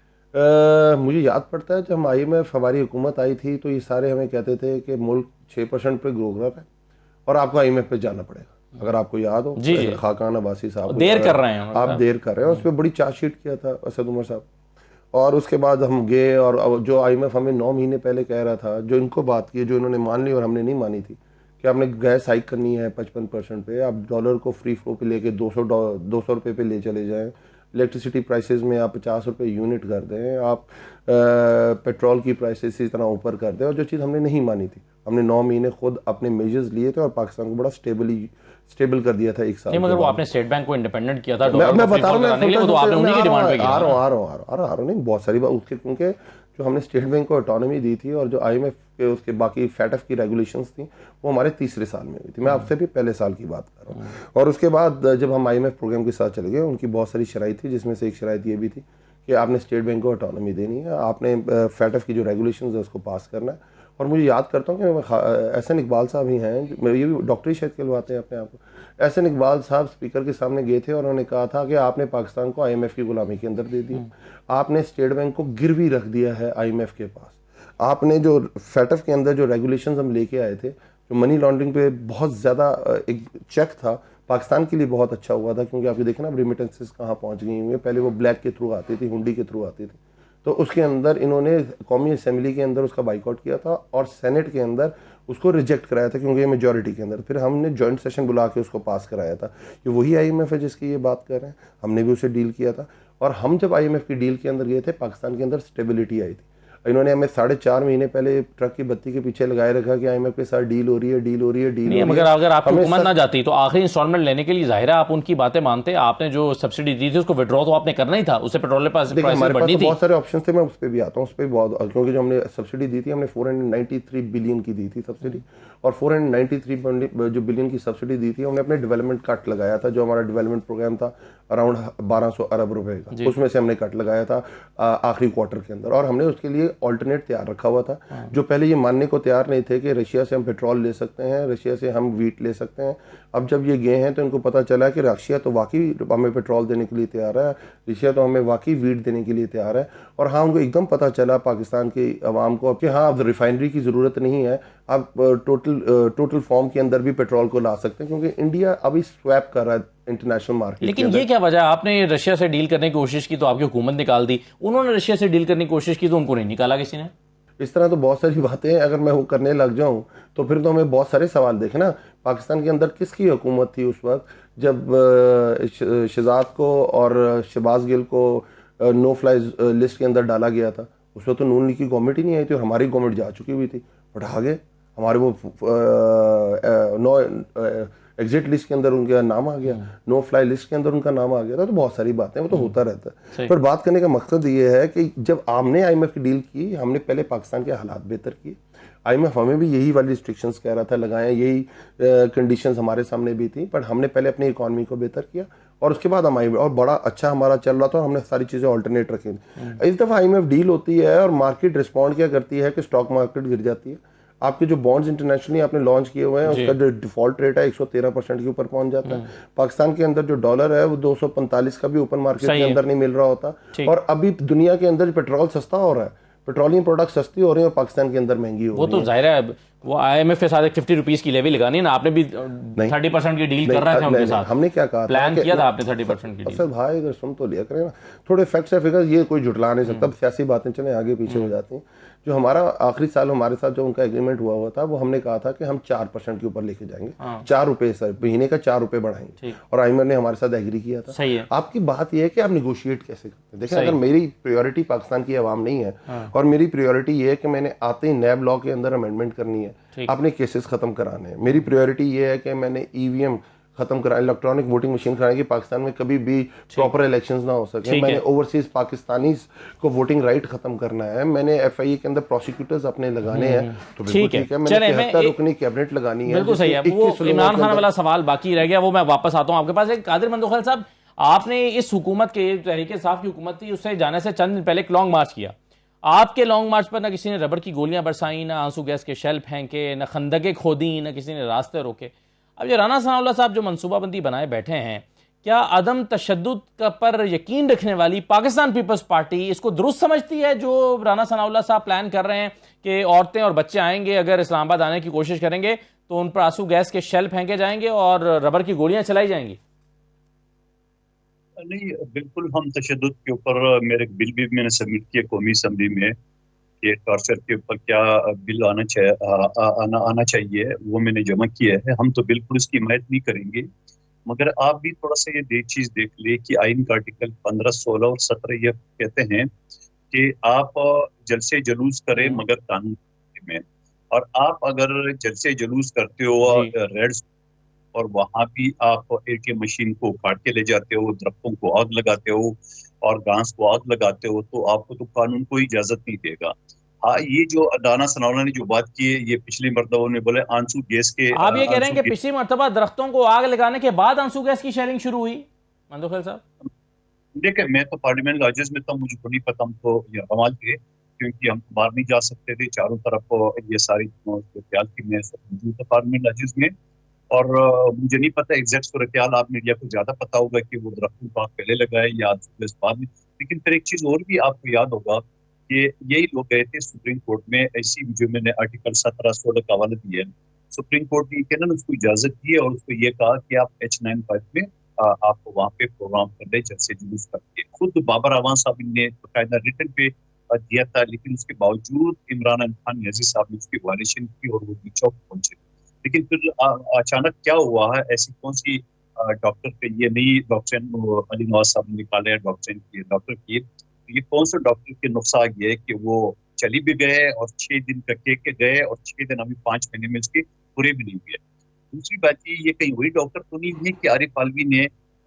مجھے یاد پڑتا ہے جب ہم IMF ہماری حکومت آئی تھی تو یہ سارے ہمیں کہتے تھے کہ ملک 6% پہ گرو کر رہا ہے اور آپ کو IMF پہ جانا پڑے گا، اگر آپ کو یاد ہو خاقان عباسی صاحب دیر کر رہے ہیں، آپ دیر کر رہے ہیں، اس پہ بڑی چارج شیٹ کیا تھا اسد عمر صاحب، اور اس کے بعد ہم گئے اور جو IMF ہمیں 9 مہینے پہلے کہہ رہا تھا، جو ان کو بات کی جو انہوں نے مان لی اور ہم نے نہیں مانی تھی، کہ آپ نے گیس ہائیک کرنی ہے 55% پہ، آپ ڈالر کو فری فلو پہ لے کے 200 روپے پہ لے چلے جائیں، الیکٹریسٹی پرائسز میں آپ 50 روپے یونٹ کر دیں، آپ پیٹرول کی پرائسز اسی طرح اوپر کر دیں، اور جو چیز ہم نے نہیں مانی تھی، ہم نے 9 مہینے خود اپنے میجرز لیے تھے اور پاکستان کو بڑا اسٹیبل کر دیا تھا ایک سال۔ مگر وہ آپ نے اسٹیٹ بینک کو انڈیپینڈنٹ کیا تھا، میں بتا رہا ہوں نہیں بہت ساری بات، کیونکہ جو ہم نے اسٹیٹ بینک کو آٹونومی دی تھی اور جو IMF کے اس کے باقی FATF کی ریگولیشنز تھیں وہ ہمارے تیسرے سال میں ہوئی تھی، میں آپ سے بھی پہلے سال کی بات کر رہا ہوں، اور اس کے بعد جب ہم IMF پروگرام کے ساتھ چلے گئے ان کی بہت ساری شرائط تھی، جس میں سے ایک شرائط یہ بھی تھی کہ آپ نے اسٹیٹ بینک کو آٹونومی دینی ہے، آپ نے FATF کی جو ریگولیشنز ہے اس کو پاس کرنا ہے، اور مجھے یاد کرتا ہوں کہ احسن اقبال صاحب ہی ہیں، یہ بھی ڈاکٹری شاید کہلواتے ہیں اپنے آپ کو، احسن اقبال صاحب اسپیکر کے سامنے گئے تھے اور انہوں نے کہا تھا کہ آپ نے پاکستان کو IMF کی غلامی کے اندر دے دیا، آپ نے اسٹیٹ بینک کو گروی رکھ دیا ہے IMF کے پاس، آپ نے جو FATF کے اندر جو ریگولیشنز ہم لے کے آئے تھے، جو منی لانڈرنگ پہ بہت زیادہ ایک چیک تھا، پاکستان کے لیے بہت اچھا ہوا تھا، کیونکہ آپ یہ دیکھیں نا اب ریمیٹنسز کہاں پہنچ گئی ہوئی ہیں، پہلے وہ بلیک کے تھرو آتی تھی، ہنڈی کے تھرو آتی تھی، تو اس کے اندر انہوں نے قومی اسمبلی کے اندر اس کا بائیکاٹ کیا تھا اور سینٹ کے اندر اس کو ریجیکٹ کرایا تھا، کیونکہ یہ میجورٹی کے اندر، پھر ہم نے جوائنٹ سیشن بلا کے اس کو پاس کرایا تھا، یہ وہی IMF ہے جس کی یہ بات کر رہے ہیں، ہم نے بھی اسے ڈیل کیا تھا، اور ہم جب IMF کی ڈیل کے اندر گئے تھے پاکستان کے اندر اسٹیبلٹی آئی تھی. انہوں نے ہمیں 4.5 مہینے پہلے ٹرک کی بتی کے پیچھے لگائے رکھا کہ IMF کے ساتھ ڈیل ہو رہی ہے, ڈیل ہو رہی ہے, ڈیل ہو رہی ہے. مگر اگر آپ کی حکومت نہ جاتی تو آخری انسٹالمنٹ لینے کے لیے ظاہر ہے آپ ان کی باتیں مانتے. آپ نے جو سبسڈی دی تھی اس کو وڈرا تو آپ نے کرنا ہی تھا, اس سے پیٹرول پرائس بڑھنی تھی. بہت سارے آپشن تھے, میں اس پہ بھی آتا ہوں. اس پہ بہت, کیونکہ جو ہم نے سبسڈی دی تھی ہم نے 493 بلین کی دی تھی سبسڈی, اور 493 جو بلین کی سبسڈی دی تھی ہم نے اپنے ڈیولپمنٹ کٹ لگایا تھا. جو ہمارا ڈیولپمنٹ پروگرام تھا اراؤنڈ 1200 ارب روپے کا, اس میں سے ہم نے کٹ لگایا تھا آخری کوارٹر کے اندر. اور ہم نے اس کے لیے آلٹرنیٹ تیار رکھا ہوا تھا, جو پہلے یہ ماننے کو تیار نہیں تھے کہ رشیا سے ہم پیٹرول لے سکتے ہیں, رشیا سے ہم ویٹ لے سکتے ہیں. اب جب یہ گئے ہیں تو ان کو پتہ چلا کہ رشیا تو واقعی ہمیں پیٹرول دینے کے لیے تیار ہے, رشیا تو ہمیں واقعی ویٹ دینے کے لیے تیار ہے. اور ہاں ان کو ایک دم پتہ چلا پاکستان کی عوام کو کہ ہاں اب ریفائنری کی ضرورت نہیں ہے, اب ٹوٹل فارم کے اندر بھی پیٹرول کو لا سکتے ہیں, کیونکہ انڈیا ابھی سویپ کر رہا ہے انٹرنیشنل مارکیٹ. لیکن یہ کیا وجہ, آپ نے رشیا سے ڈیل کرنے کی کوشش کی تو آپ کی حکومت نکال دی, انہوں نے رشیا سے ڈیل کرنے کی کوشش کی تو ان کو نہیں نکالا کسی نے. اس طرح تو بہت ساری باتیں ہیں, اگر میں وہ کرنے لگ جاؤں تو پھر تو ہمیں بہت سارے سوال دیکھیں نا. پاکستان کے اندر کس کی حکومت تھی اس وقت جب شہزاد کو اور شہباز گل کو نو فلائی لسٹ کے اندر ڈالا گیا تھا؟ اس وقت تو نون لیگ کی گورنمنٹ ہی نہیں آئی تھی, اور ہماری گورنمنٹ جا چکی ہوئی تھی. اٹھا گئے ہمارے وہ نو ایگزٹ لسٹ کے اندر ان کا نام آ گیا, نو فلائی لسٹ کے اندر ان کا نام آ گیا تھا. تو بہت ساری باتیں وہ تو ہوتا رہتا ہے. پر بات کرنے کا مقصد یہ ہے کہ جب ہم نے IMF کی ڈیل کی, ہم نے پہلے پاکستان کے حالات بہتر کیے. IMF ہمیں بھی یہی والی ریسٹرکشنز کہہ رہا تھا لگائیں, یہی کنڈیشنز ہمارے سامنے بھی تھیں, پر ہم نے پہلے اپنی اکانومی کو بہتر کیا اور اس کے بعد ہم اور بڑا اچھا ہمارا چل رہا تھا, اور ہم نے ساری چیزیں آلٹرنیٹ رکھی. اس دفعہ IMF ڈیل ہوتی ہے اور مارکیٹ رسپونڈ کیا کرتی ہے کہ اسٹاک مارکیٹ گر جاتی ہے. آپ کے جو بانڈز انٹرنیشنلی آپ نے لانچ کیے ہوئے ہیں اس کا جو ڈیفالٹ ریٹ ہے 113% کے اوپر پہنچ جاتا ہے. پاکستان کے اندر جو ڈالر ہے وہ 245 کا بھی اوپن مارکیٹ کے اندر نہیں مل رہا ہوتا. اور ابھی دنیا کے اندر پیٹرول سستا ہو رہا ہے, پیٹرولیم پروڈکٹ سستی ہو رہی ہیں اور پاکستان کے اندر مہنگی ہو رہی ہیں. وہ تو ظاہر ہے وہ IMF کے ساتھ 50 روپیز کی لیوی لگانی ہے نا, آپ نے بھی 30% کی ڈیل کر رہے تھے ان کے ساتھ. ہم نے کیا کہا, پلان کیا تھا آپ نے 30% کی ڈیل. اصل بھائی اگر سن تو لیا کریں نا, تھوڑے فیکٹس ہے فگر, یہ کوئی جھٹلا نہیں سکتا. سیاسی باتیں چلیں آگے پیچھے ہو جاتی ہیں. جو ہمارا آخری سال ہمارے ساتھ جو ان کا ایگریمنٹ ہوا تھا وہ ہم نے کہا تھا کہ ہم 4% کے اوپر لے کے جائیں گے, 4 روپے سر مہینے کا 4 روپے بڑھائیں گے, اور IMF نے ہمارے ساتھ ایگری کیا تھا. آپ کی بات یہ ہے کہ آپ نیگوشیٹ کیسے کرتے ہیں. دیکھیں اگر میری پریورٹی پاکستان کی عوام نہیں ہے اور میری پریورٹی یہ ہے کہ میں نے آتے ہی نیب لا کے اندر امینڈمنٹ کرنی ہے, اپنے کیسز ختم کرانے ہیں, میری پریورٹی یہ ہے کہ میں نے EVM ختم کرائے, الیکٹرانک ووٹنگ مشین کرانے کی پاکستان میں کبھی بھی پراپر الیکشنز نہ ہو سکے, میں نے اوورسیز پاکستانیز کو ووٹنگ رائٹ ختم کرنا ہے, میں نے FIA کے اندر پروسیکیوٹرز اپنے لگانے ہیں, تو بالکل ٹھیک ہے, میں نے 73 رکنی کیبنٹ لگانی ہے. بالکل صحیح ہے. وہ عمران خان والا سوال باقی رہ گیا, وہ میں واپس آتا ہوں آپ کے پاس. ایک قادر مندوخیل صاحب, آپ نے اس حکومت کے, تحریک انصاف کی حکومت تھی, اس سے جانے سے چند دن پہلے ایک لانگ مارچ کیا. آپ کے لانگ مارچ پر نہ کسی نے ربڑ کی گولیاں برسائیں, نہ آنسو گیس کے شیل پھینکے, نہ خندقیں کھودیں, نہ کسی نے راستے روکے. اب یہ رانا ثناء اللہ صاحب جو منصوبہ بندی بنائے بیٹھے ہیں, کیا عدم تشدد پر یقین رکھنے والی پاکستان پیپلز پارٹی اس کو درست سمجھتی ہے جو رانا ثناء اللہ صاحب پلان کر رہے ہیں کہ عورتیں اور بچے آئیں گے, اگر اسلام آباد آنے کی کوشش کریں گے تو ان پر آنسو گیس کے شیل پھینکے جائیں گے اور ربڑ کی گولیاں چلائی جائیں گی؟ نہیں, بالکل ہم تشدد کے اوپر, میرے بل بھی میں نے سبمٹ کیا قومی اسمبلی میں کہ ٹارچر کے اوپر کیا بل آنا چاہیے, وہ میں نے جمع کیا ہے. ہم تو بالکل اس کی حمایت نہیں کریں گے, مگر آپ بھی تھوڑا سا یہ چیز دیکھ لیں کہ آئین کا آرٹیکل 15, 16 اور 17 یہ کہتے ہیں کہ آپ جلسے جلوس کریں مگر قانون میں, اور آپ اگر جلسے جلوس کرتے ہو ریڈ اور وہاں بھی آپ ATM مشین کو کاٹ کے لے جاتے ہو, درختوں کو آگ لگاتے ہو اور گھاس کو آگ لگاتے ہو, تو آپ کو تو قانون کوئی اجازت نہیں دے گا. ہاں, یہ جو رانا ثناء اللہ نے جو بات کی ہے, یہ پچھلی مرتبہ نے بولے آنسو گیس کے, آپ یہ کہہ رہے ہیں کہ پچھلی مرتبہ درختوں کو آگ لگانے کے بعد آنسو گیس کی شیلنگ شروع ہوئی؟ مندوخیل صاحب دیکھیں, میں تو پارلیمنٹ لاجز میں تھا, مجھے تو نہیں پتا, ہم تو یہ عوام تھے کیونکہ ہم باہر نہیں جا سکتے تھے, چاروں طرف یہ ساری صورتحال کی میں موجود تھا پارلیمنٹ لاجز میں, اور مجھے نہیں پتا ایگزیکٹ صورتحال, آپ میڈیا کو زیادہ پتا ہوگا کہ وہ درختوں کو آگ پہلے لگائے یا بعد میں. لیکن پھر ایک چیز اور بھی آپ کو یاد ہوگا کہ یہی لوگ گئے تھے سپریم کورٹ میں, ایسی جو میں نے آرٹیکل 17, 16 کا حوالہ دیا ہے, سپریم کورٹ نے کہ نا اس کو اجازت دی اور اس کو یہ کہا کہ آپ H95 میں آپ کو وہاں پہ پروگرام کر لیں جلسے جلوس کر کے. خود بابر اعوان صاحب نے باقاعدہ ریٹن پہ دیا تھا, لیکن اس کے باوجود عمران خان نیازی صاحب نے اس کی وائلیشن کی اور وہ چوک پہنچے. لیکن پھر اچانک کیا ہوا ہے, ایسی کون سی ڈاکٹر کے یہ نئی ڈاکٹرین علی نواز صاحب نے نکالے ہیں ڈاکٹرین کی ڈاکٹر کی, یہ کون سے ڈاکٹر کے نقصہ یہ ہے کہ وہ چلی بھی گئے اور 6 دن کا کے گئے اور 6 دن ابھی 5 مہینے میں اس کے پورے بھی نہیں ہوئے. دوسری بات یہ کہیں وہی ڈاکٹر تو نہیں ہے کہ عارف علوی نے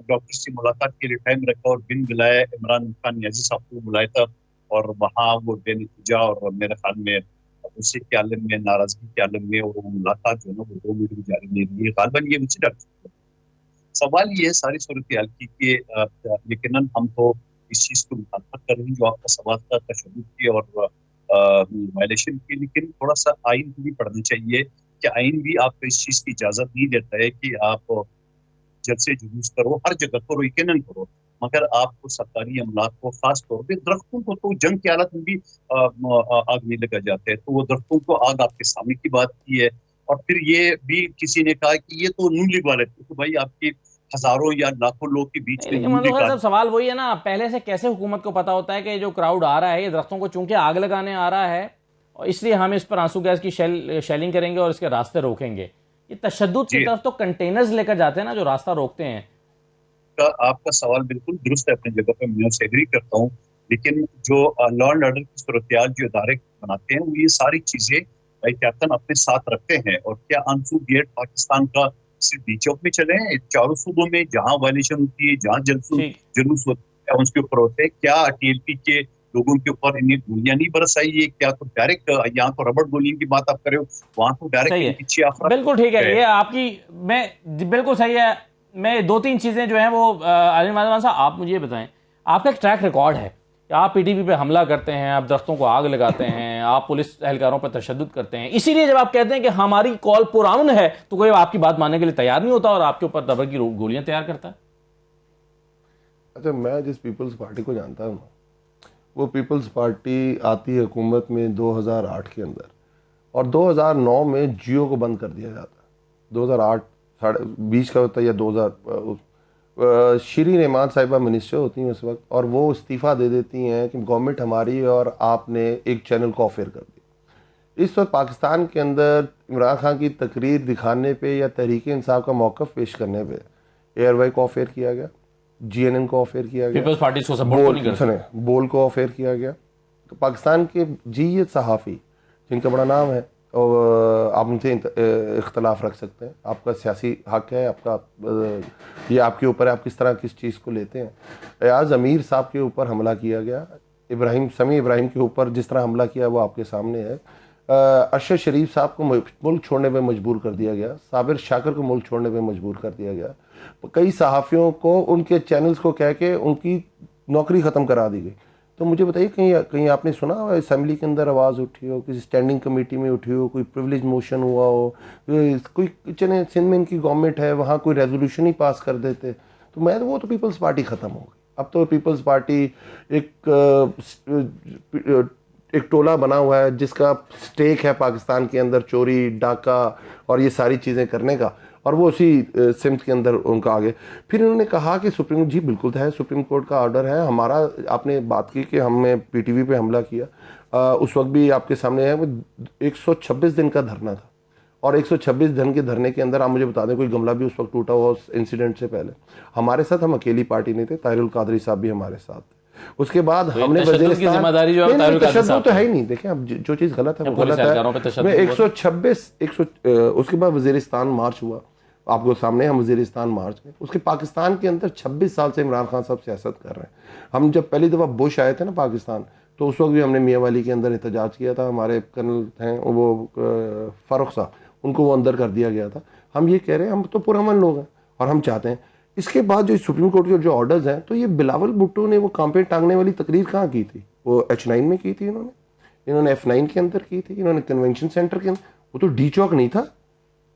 ڈاکٹر سے ملاقات کے لیے ٹائم رکھا اور بن بلائے عمران خان نیازی صاحب کو بلایا تھا اور وہاں وہ بے نتیجہ اور میرے خیال میں غصے کے عالم میں, ناراضگی کے عالم میں وہ ملاقات جو ہے نا وہ 2 منٹ بھی جاری نہیں رہی. غالباً یہ اسی ڈاکٹر. سوال یہ ہے ساری صورتحال کی کہ یقیناً ہم تو اس چیز کو مخالفت کر رہے ہیں جو آپ کا سوال تھا تشدد کی اور وائلیشن کی, لیکن تھوڑا سا آئین بھی پڑھنا چاہیے کہ آئین بھی آپ کو اس چیز کی اجازت نہیں دیتا ہے کہ آپ جلسے جلوس کرو, ہر جگہ کرو, یقیناً کرو, مگر آپ کو سرکاری املاک کو خاص طور پہ درختوں کو تو جنگ کی حالت میں بھی آگ نہیں لگا جاتا ہے, تو وہ درختوں کو آگ آپ کے سامنے کی بات کی ہے. اور پھر یہ بھی کسی نے کہا کہ یہ تو نون لیگ والے تھے, تو بھائی آپ کی ہزاروں یا لاکھوں لوگ کے بیچ میں لیکن منظور خان صاحب سوال وہی ہے نا, پہلے سے کیسے حکومت کو پتا ہوتا ہے کہ جو کراؤڈ آ رہا ہے یہ درختوں کو چونکہ آگ لگانے آ رہا ہے اور اس لیے ہم اس پر آنسو گیس کی شیلنگ کریں گے اور اس کے راستے روکیں گے. یہ تشدد کی طرف تو کنٹینرز لے کر جاتے ہیں نا جو راستہ روکتے ہیں. آپ کا سوال بالکل درست ہے اپنی جگہ پہ, میں اسے ایگری کرتا ہوں, لیکن جو لا اینڈ آرڈر کی صورتحال جو ادارے بناتے ہیں وہ یہ ساری چیزیں کیپٹن اپنے ساتھ رکھتے ہیں. اور کیا آنسو گیٹ پاکستان کا صرف بی چوک میں چلے ہیں, 4 صوبوں میں جہاں وائلیشن ہوتی ہے, جہاں جلوس ہوتا ہے اس کے اوپر ہوتے ہیں, کیا ٹی ایل پی کے لوگوں کے اوپر انہیں گولیاں نہیں برس آئی ہے, کیا تو ڈائریکٹ یہاں تو ربڑ گولیوں کی بات آپ کرے ہو, وہاں تو ڈائریکٹ. بالکل ٹھیک ہے, یہ آپ کی میں بالکل صحیح ہے. میں 2-3 چیزیں جو ہیں وہ علی نواز صاحب آپ مجھے یہ بتائیں, آپ کا ایک ٹریک ریکارڈ ہے کہ آپ پی ٹی وی پہ حملہ کرتے ہیں, آپ درختوں کو آگ لگاتے ہیں, آپ پولیس اہلکاروں پر تشدد کرتے ہیں, اسی لیے جب آپ کہتے ہیں کہ ہماری کال پرامن ہے تو کوئی آپ کی بات ماننے کے لیے تیار نہیں ہوتا اور آپ کے اوپر ربر کی گولیاں تیار کرتا ہے. اچھا, میں جس پیپلز پارٹی کو جانتا ہوں وہ پیپلز پارٹی آتی ہے حکومت میں 2008 کے اندر, اور 2009 میں جیو کو بند کر دیا جاتا ہے. 2008 20 کا ہوتا ہے یا 2000, شیرین امان صاحبہ منسٹر ہوتی ہیں اس وقت, اور وہ استعفیٰ دے دیتی ہیں کہ گورنمنٹ ہماری اور آپ نے ایک چینل کو آفر کر دیا. اس وقت پاکستان کے اندر عمران خان کی تقریر دکھانے پہ یا تحریک انصاف کا موقف پیش کرنے پہ ایئر وائی کو آفر کیا گیا, جی این این کو آفر کیا گیا, پیپلز پارٹی کو سپورٹ نہیں کرتے, بول کو آفر کیا گیا. تو پاکستان کے یہ صحافی جن کا بڑا نام ہے, اور آپ ان سے اختلاف رکھ سکتے ہیں, آپ کا سیاسی حق ہے, آپ کا یہ آپ کے اوپر ہے آپ کس طرح کس چیز کو لیتے ہیں. ایاز امیر صاحب کے اوپر حملہ کیا گیا, سمیع ابراہیم کے اوپر جس طرح حملہ کیا وہ آپ کے سامنے ہے. ارشد شریف صاحب کو ملک چھوڑنے پہ مجبور کر دیا گیا, صابر شاکر کو ملک چھوڑنے پہ مجبور کر دیا گیا, کئی صحافیوں کو ان کے چینلز کو کہہ کے ان کی نوکری ختم کرا دی گئی. تو مجھے بتائیے کہیں آپ نے سنا ہو اسمبلی کے اندر آواز اٹھی ہو, کسی اسٹینڈنگ کمیٹی میں اٹھی ہو, کوئی پریویلیج موشن ہوا ہو, کوئی چلیں سندھ میں ان کی گورنمنٹ ہے وہاں کوئی ریزولوشن ہی پاس کر دیتے. تو وہ تو پیپلز پارٹی ختم ہو گئی. اب تو پیپلز پارٹی ایک ٹولہ بنا ہوا ہے جس کا سٹیک ہے پاکستان کے اندر چوری ڈاکہ اور یہ ساری چیزیں کرنے کا, اور وہ اسی سمت کے اندر ان کا آگے. پھر انہوں نے کہا کہ سپریم, جی بالکل ہے سپریم کورٹ کا آرڈر ہے ہمارا. آپ نے بات کی کہ ہم نے پی ٹی وی پہ حملہ کیا, اس وقت بھی آپ کے سامنے ہے وہ 126 دن کا دھرنا تھا, اور 126 دن کے دھرنے کے اندر آپ مجھے بتا دیں کوئی گملہ بھی اس وقت ٹوٹا ہوا اس انسیڈنٹ سے پہلے. ہمارے ساتھ ہم اکیلی پارٹی نہیں تھے, طاہر القادری صاحب بھی ہمارے ساتھ تھے. اس کے بعد ہم نے وزیرستان, تشدد تو ہے ہی نہیں, دیکھیں اب جو چیز غلط ہے وہ غلط ہے. میں 126 اس کے بعد وزیرستان مارچ ہوا, آپ کو سامنے ہم وزیرستان مارچ میں. اس کے پاکستان کے اندر 26 سال سے عمران خان صاحب سیاست کر رہے ہیں. ہم جب پہلی دفعہ بش آئے تھے نا پاکستان, تو اس وقت بھی ہم نے میاں والی کے اندر احتجاج کیا تھا. ہمارے کرنل ہیں وہ فاروق صاحب, ان کو وہ اندر کر دیا گیا تھا. ہم یہ کہہ رہے ہیں ہم تو پرامن لوگ ہیں اور ہم چاہتے ہیں. اس کے بعد جو سپریم کورٹ کے جو آرڈرز ہیں, تو یہ بلاول بھٹو نے وہ کانپے ٹانگنے والی تقریر کہاں کی تھی؟ وہ H9 میں کی تھی, انہوں نے F9 کے اندر کی تھی, انہوں نے کنونشن سینٹر کے اندر. وہ تو ڈی چوک نہیں تھا,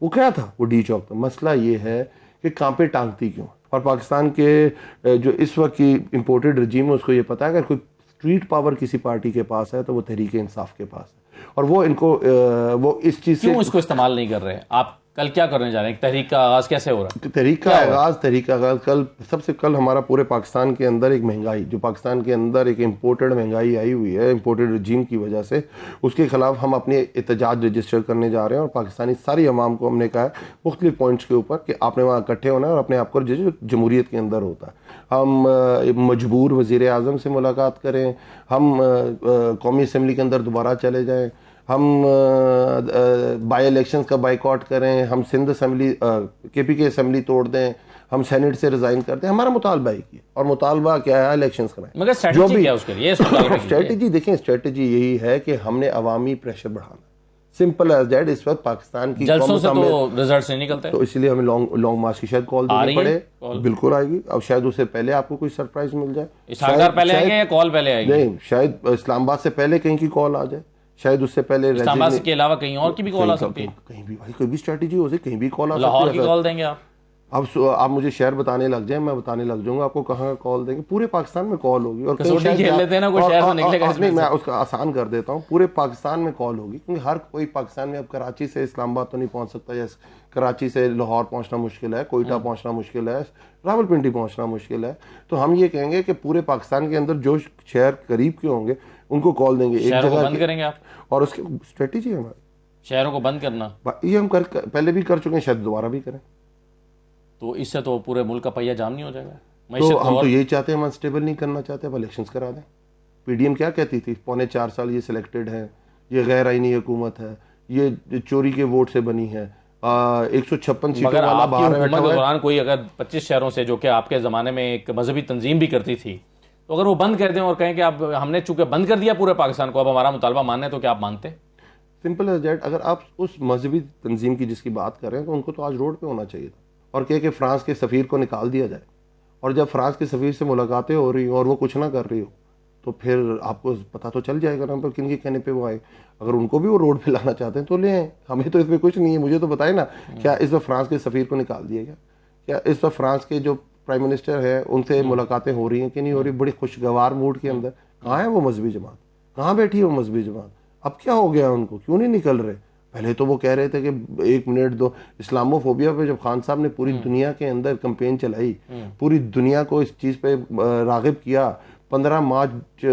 وہ کیا تھا؟ وہ ڈی چوک تھا. مسئلہ یہ ہے کہ کانپے ٹانگتی کیوں. اور پاکستان کے جو اس وقت کی امپورٹڈ رجیم ہے اس کو یہ پتا ہے اگر کوئی اسٹریٹ پاور کسی پارٹی کے پاس ہے تو وہ تحریک انصاف کے پاس ہے, اور وہ ان کو وہ اس چیز سے کیوں اس کو استعمال نہیں کر رہے. آپ کل کیا کرنے جا رہے ہیں؟ تحریک کا آغاز کیسے ہو رہا ہے؟ تحریک کا آغاز کل سب سے کل ہمارا پورے پاکستان کے اندر ایک مہنگائی جو پاکستان کے اندر ایک امپورٹڈ مہنگائی آئی ہوئی ہے امپورٹڈ رجیم کی وجہ سے، اس کے خلاف ہم اپنے احتجاج رجسٹر کرنے جا رہے ہیں، اور پاکستانی ساری عوام کو ہم نے کہا ہے مختلف پوائنٹس کے اوپر کہ آپ نے وہاں اکٹھے ہونا ہے اور اپنے آپ کو جو جمہوریت کے اندر ہوتا ہے۔ ہم مجبور وزیر اعظم سے ملاقات کریں، ہم قومی اسمبلی کے اندر دوبارہ چلے جائیں، ہم بائی الیکشنز کا بائیکاٹ کریں، ہم سندھ اسمبلی کے پی کے اسمبلی توڑ دیں، ہم سینٹ سے ریزائن کرتے ہیں، ہمارا مطالبہ ہی کیا، اور مطالبہ کیا ہے الیکشنز کرائیں۔ مگر اسٹریٹجی کیا اس کے لیے؟ اسٹریٹجی دیکھیں، اسٹریٹجی یہی ہے کہ ہم نے عوامی پریشر بڑھانا، سمپل ایز دیٹ۔ اس وقت پاکستان کی جلسوں سے تو رزلٹس نہیں نکلتے، تو اس لیے ہمیں لانگ مارچ کی شاید کال دینی پڑے، بالکل آئے گی، اب شاید اس سے پہلے آپ کو کوئی سرپرائز مل جائے، اسحاق پہلے آئیں گے یا کال پہلے آئے گی؟ نہیں، شاید اسلام آباد سے پہلے کہیں کی کال آ جائے، شاید اس سے پہلے اسلام آباد کے علاوہ کہیں اور کی بھی کال آ سکتی ہے، کہیں بھی بھائی کوئی بھی اسٹریٹجی ہو سکتی، کہیں بھی کال آ سکتی ہے۔ لاہور کی کال دیں گے آپ؟ اب آپ مجھے شہر بتانے لگ جائیں، میں بتانے لگ جاؤں گا آپ کو کہاں کال دیں گے، پورے پاکستان میں کال ہوگی، اور میں اس کا آسان کر دیتا ہوں، پورے پاکستان میں کال ہوگی، کیونکہ ہر کوئی پاکستان میں اب کراچی سے اسلام آباد تو نہیں پہنچ سکتا، یا کراچی سے لاہور پہنچنا مشکل ہے، کوئٹہ پہنچنا مشکل ہے، راولپنڈی پہنچنا مشکل ہے، تو ہم یہ کہیں گے کہ پورے پاکستان کے اندر جو شہر قریب کے ہوں گے ان کو کال دیں گے، ایک جگہ بند کریں گے آپ، اور اس کی اسٹریٹجی ہے ہماری شہروں کو بند کرنا، یہ ہم پہلے بھی کر چکے ہیں، شاید دوبارہ بھی کریں، تو اس سے تو پورے ملک کا پہیہ جام نہیں ہو جائے گا؟ تو ہم تو یہی چاہتے ہیں، ہم انسٹیبل نہیں کرنا چاہتے، اب الیکشنز کرا دیں۔ پی ڈی ایم کیا کہتی تھی؟ 4.25 سال یہ سلیکٹڈ ہے، یہ غیر آئینی حکومت ہے، یہ چوری کے ووٹ سے بنی ہے، 156 سیٹوں والا باہر بیٹھا ہوا ہے۔ دوران کوئی اگر 25 شہروں سے، جو کہ آپ کے زمانے میں ایک مذہبی تنظیم بھی کرتی تھی، تو اگر وہ بند کر دیں اور کہیں کہ اب ہم نے چونکہ بند کر دیا پورے پاکستان کو، اب ہمارا مطالبہ ماننا ہے، تو کیا آپ مانتے؟ Simple as that. اگر آپ اس مذہبی تنظیم کی جس کی بات کر رہے ہیں تو ان کو تو آج روڈ پہ ہونا چاہیے تھا، اور کہ فرانس کے سفیر کو نکال دیا جائے، اور جب فرانس کے سفیر سے ملاقاتیں ہو رہی ہوں اور وہ کچھ نہ کر رہی ہو، تو پھر آپ کو پتہ تو چل جائے گا نا کن کے کہنے پہ وہ آئے۔ اگر ان کو بھی وہ روڈ پہ لانا چاہتے ہیں تو لے آئیں، ہمیں تو اس میں کچھ نہیں ہے۔ مجھے تو بتائیں نا، کیا اس وقت فرانس کے سفیر کو نکال دیا گیا؟ کیا اس وقت فرانس کے جو پرائم منسٹر ہے ان سے ملاقاتیں ہو رہی ہیں کہ نہیں ہو رہی؟ بڑی خوشگوار موڈ کے اندر۔ کہاں ہے وہ مذہبی جماعت؟ کہاں بیٹھی ہے وہ مذہبی جماعت؟ اب کیا ہو گیا ان کو؟ کیوں نہیں نکل رہے؟ پہلے تو وہ کہہ رہے تھے کہ 1 منٹ دو، اسلامو فوبیا پہ جب خان صاحب نے پوری دنیا کے اندر کمپین چلائی، پوری دنیا کو اس چیز پہ راغب کیا، 15 مارچ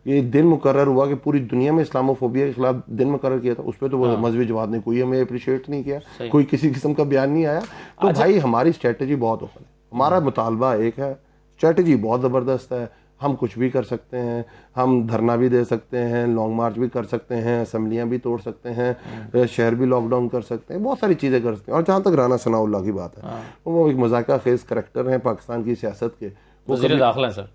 یہ دن مقرر ہوا کہ پوری دنیا میں اسلامو فوبیا کے خلاف دن مقرر کیا تھا، اس پہ تو وہ مذہبی جماعت نے کوئی ہمیں اپریشیٹ نہیں کیا، کوئی کسی قسم کا بیان نہیں آیا۔ تو بھائی ہماری اسٹریٹجی بہت اوپن ہے، ہمارا مطالبہ ایک ہے، اسٹریٹجی بہت زبردست ہے، ہم کچھ بھی کر سکتے ہیں، ہم دھرنا بھی دے سکتے ہیں، لانگ مارچ بھی کر سکتے ہیں، اسمبلیاں بھی توڑ سکتے ہیں، شہر بھی لاک ڈاؤن کر سکتے ہیں، بہت ساری چیزیں کر سکتے ہیں۔ اور جہاں تک رانا ثناء اللہ کی بات ہے، وہ ایک مذائقہ خیز کریکٹر ہیں پاکستان کی سیاست کے، وزیر داخلہ ہیں سر،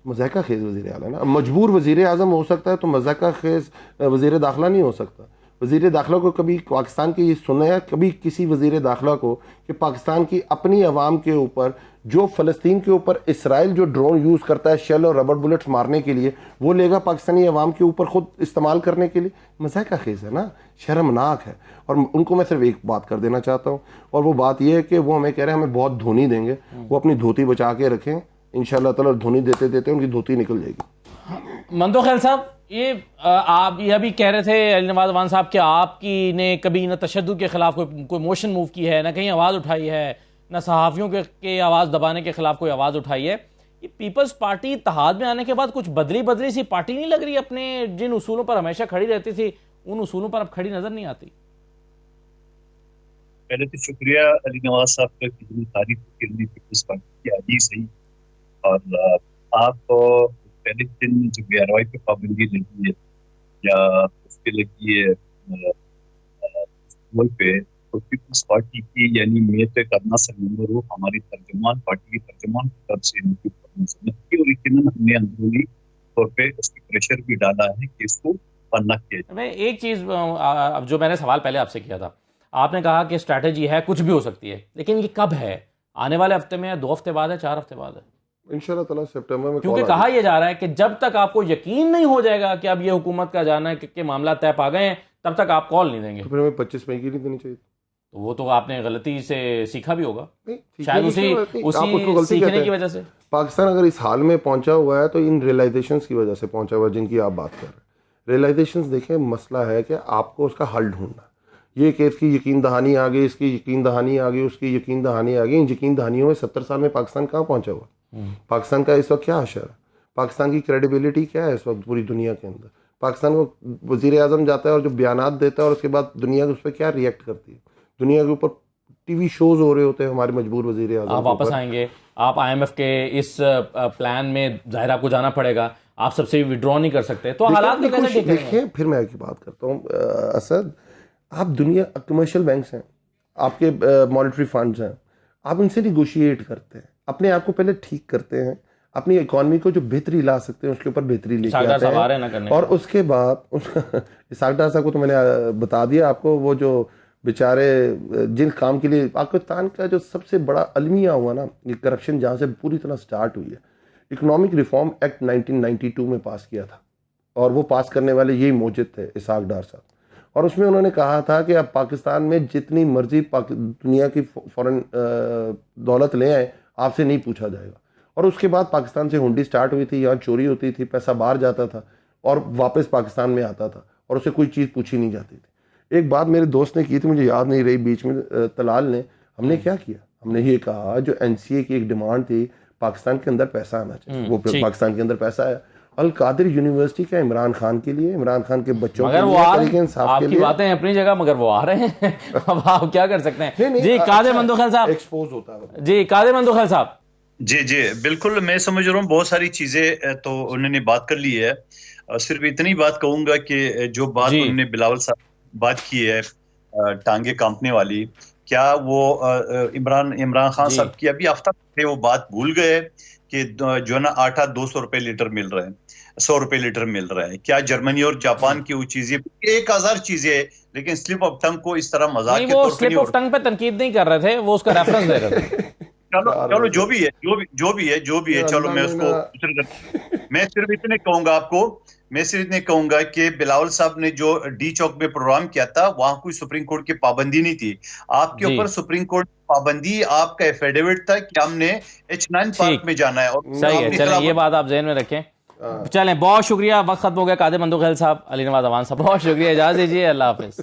مذائقہ خیز وزیر اعلیٰ نا، مجبور وزیر اعظم ہو سکتا ہے تو مذائقہ خیز وزیر داخلہ نہیں ہو سکتا۔ وزیر داخلہ کو کبھی پاکستان کی یہ سنا ہے کبھی کسی وزیر داخلہ کو کہ پاکستان کی اپنی عوام کے اوپر، جو فلسطین کے اوپر اسرائیل جو ڈرون یوز کرتا ہے شیل اور ربڑ بلٹس مارنے کے لیے، وہ لے گا پاکستانی عوام کے اوپر خود استعمال کرنے کے لیے؟ مذائقہ خیز ہے نا، شرمناک ہے۔ اور ان کو میں صرف ایک بات کر دینا چاہتا ہوں، اور وہ بات یہ ہے کہ وہ ہمیں کہہ رہے ہیں ہمیں بہت دھونی دیں گے، وہ اپنی دھوتی بچا کے رکھیں، انشاءاللہ تعالیٰ دھونی دیتے دیتے ان کی دھوتی نکل جائے گی۔ منتو خیل صاحب، یہ آپ یہ بھی کہہ رہے تھے علی نواز وان صاحب کہ آپ کی نے کبھی نہ تشدد کے خلاف کوئی موشن موو کی ہے، نہ کہیں آواز اٹھائی ہے، نہ صحافیوں کے آواز دبانے کے خلاف کوئی آواز اٹھائی ہے۔ یہ پیپلز پارٹی اتحاد میں آنے کے بعد کچھ بدلی سی پارٹی نہیں لگ رہی؟ اپنے جن اصولوں پر ہمیشہ کھڑی رہتی تھی ان اصولوں پر اب کھڑی نظر نہیں آتی؟ پہلے تو شکریہ علی نواز صاحب کا کہ جنہیں تعریف کے لیے پیپلز پارٹی کی آج ہی صحیح، اور آپ پہلے دن جو بے آرائی پہ پابندی لگی ہے یا اس کے لگی ہے ملک پہ، تو پیپلز پارٹی کی یعنی میت کرنا سرمندر ہو ہماری ترجمان پارٹی کی ترجمان کی طرف سے ان کی مذمت کی، اور یقیناً ہم نے اندرونی طور پہ اس کی پریشر بھی ڈالا ہے کہ اس کو بننا کیا جائے۔ میں ایک چیز جو میں نے سوال پہلے آپ سے کیا تھا، آپ نے کہا کہ اسٹریٹجی ہے، کچھ بھی ہو سکتی ہے، لیکن یہ کب ہے؟ آنے والے ہفتے میں ہے، 2 ہفتے بعد ہے، 4 ہفتے بعد ہے؟ انشاءاللہ تعالیٰ سپٹمبر میں، کیونکہ کہا یہ جا رہا ہے کہ جب تک آپ کو یقین نہیں ہو جائے گا کہ اب یہ حکومت کا جانا ہے کہ معاملات طے پا گئے ہیں، تب تک آپ کال نہیں دیں گے۔ پھر ہمیں 25 مئی کی نہیں دینی چاہیے؟ تو وہ تو آپ نے غلطی سے سیکھا بھی ہوگا، شاید اسی سیکھنے کی وجہ سے پاکستان اگر اس حال میں پہنچا ہوا ہے تو ان ریئلائزیشنز کی وجہ سے پہنچا ہوا ہے جن کی آپ بات کر رہے ہیں۔ ریئلائزیشنز دیکھیں، مسئلہ ہے کہ آپ کو اس کا حل ڈھونڈنا ہے۔ یہ کہ اس کی یقین دہانی آ گئی، اس کی یقین دہانی آ گئی، اس کی یقین دہانی آ گئی. ان یقین دہانیوں میں 70 سال میں پاکستان کہاں پہنچا ہوا؟ پاکستان کا اس وقت کیا حشر ہے؟ پاکستان کی کریڈیبلٹی کیا ہے اس وقت پوری دنیا کے اندر؟ پاکستان کو وزیر اعظم جاتا ہے اور جو بیانات دیتا ہے اور اس کے بعد دنیا اس پہ کیا ریئیکٹ کرتی ہے؟ دنیا کے اوپر ٹی وی شوز ہو رہے ہوتے ہیں ہمارے مجبور وزیر اعظم. آپ واپس آئیں گے، آپ IMF کے اس پلان میں ظاہر آپ کو جانا پڑے گا، آپ سب سے وڈرا نہیں کر سکتے، تو حالات کو کیسے ٹھیک کریں گے؟ دیکھیں پھر میں ایک بات کرتا ہوں اسد، آپ دنیا کمرشل بینکس ہیں، آپ کے مانیٹری فنڈز ہیں، آپ ان سے نیگوشیٹ کرتے ہیں، اپنے آپ کو پہلے ٹھیک کرتے ہیں، اپنی اکانومی کو جو بہتری لا سکتے ہیں اس کے اوپر بہتری لے کے آتے ہیں، اور اس کے بعد اسحاق ڈار صاحب کو تو میں نے بتا دیا آپ کو، وہ جو بیچارے جن کام کے لیے پاکستان کا جو سب سے بڑا المیہ ہوا نا، یہ کرپشن جہاں سے پوری طرح سٹارٹ ہوئی ہے، اکنامک ریفارم ایکٹ 1992 میں پاس کیا تھا، اور وہ پاس کرنے والے یہی موجد تھے اسحاق ڈار صاحب، اور اس میں انہوں نے کہا تھا کہ اب پاکستان میں جتنی مرضی دنیا کی فورن دولت لے آئیں آپ سے نہیں پوچھا جائے گا. اور اس کے بعد پاکستان سے ہنڈی سٹارٹ ہوئی تھی، یہاں چوری ہوتی تھی، پیسہ باہر جاتا تھا اور واپس پاکستان میں آتا تھا اور اسے کوئی چیز پوچھی نہیں جاتی تھی. ایک بات میرے دوست نے کی تھی، مجھے یاد نہیں رہی، بیچ میں طلال نے، ہم نے کیا کیا، ہم نے یہ کہا جو NCA کی ایک ڈیمانڈ تھی پاکستان کے اندر پیسہ آنا چاہیے، وہ پاکستان کے اندر پیسہ آیا. القادر یونیورسٹی کا عمران خان کے لیے، عمران خان کے بچوں کے لیے، تحریک انصاف کے لیے، باتیں اپنی جگہ مگر وہ آ رہے ہیں، اب آپ کیا کر سکتے ہیں. جی قادر مندوخیل صاحب ایکسپوز ہوتا ہے. جی قادر مندوخیل صاحب. جی بالکل، میں سمجھ رہا ہوں بہت ساری چیزیں تو انہوں نے بات کر لی ہے. صرف اتنی بات کہوں گا کہ جو بات انہوں نے بلاول صاحب بات کی ہے ٹانگے کانپنے والی، کیا وہ عمران خان صاحب کی ابھی ہفتہ پہلے وہ بات بھول گئے کہ جو ہے نا آٹا 200 روپے لیٹر مل رہا ہے، 100 روپے لیٹر مل رہا ہے. کیا جرمنی اور جاپان کی وہ چیزیں 1000 چیزیں ہیں، لیکن سلپ آف ٹنگ کو اس طرح مذاق کے طور پہ سلپ آف ٹنگ پہ تنقید نہیں کر رہے تھے، وہ اس کا ریفرنس دے رہے تھے. چلو جو بھی ہے چلو میں اس کو میں صرف اتنے کہوں گا آپ کو، میں صرف اتنے کہوں گا کہ بلاول صاحب نے جو ڈی چوک میں پروگرام کیا تھا وہاں کوئی سپریم کورٹ کی پابندی نہیں تھی. آپ کے اوپر سپریم کورٹ کی پابندی آپ کا ایفیڈیوٹ تھا کہ ہم نے H9 پارک میں جانا ہے. اور صحیح ہے، چلیں یہ بات آپ ذہن میں رکھیں. چلیں بہت شکریہ، وقت ختم ہو گیا. قادر مندوخیل صاحب، علی نواز اوان صاحب، بہت شکریہ، اجازت دیجیے، اللہ حافظ.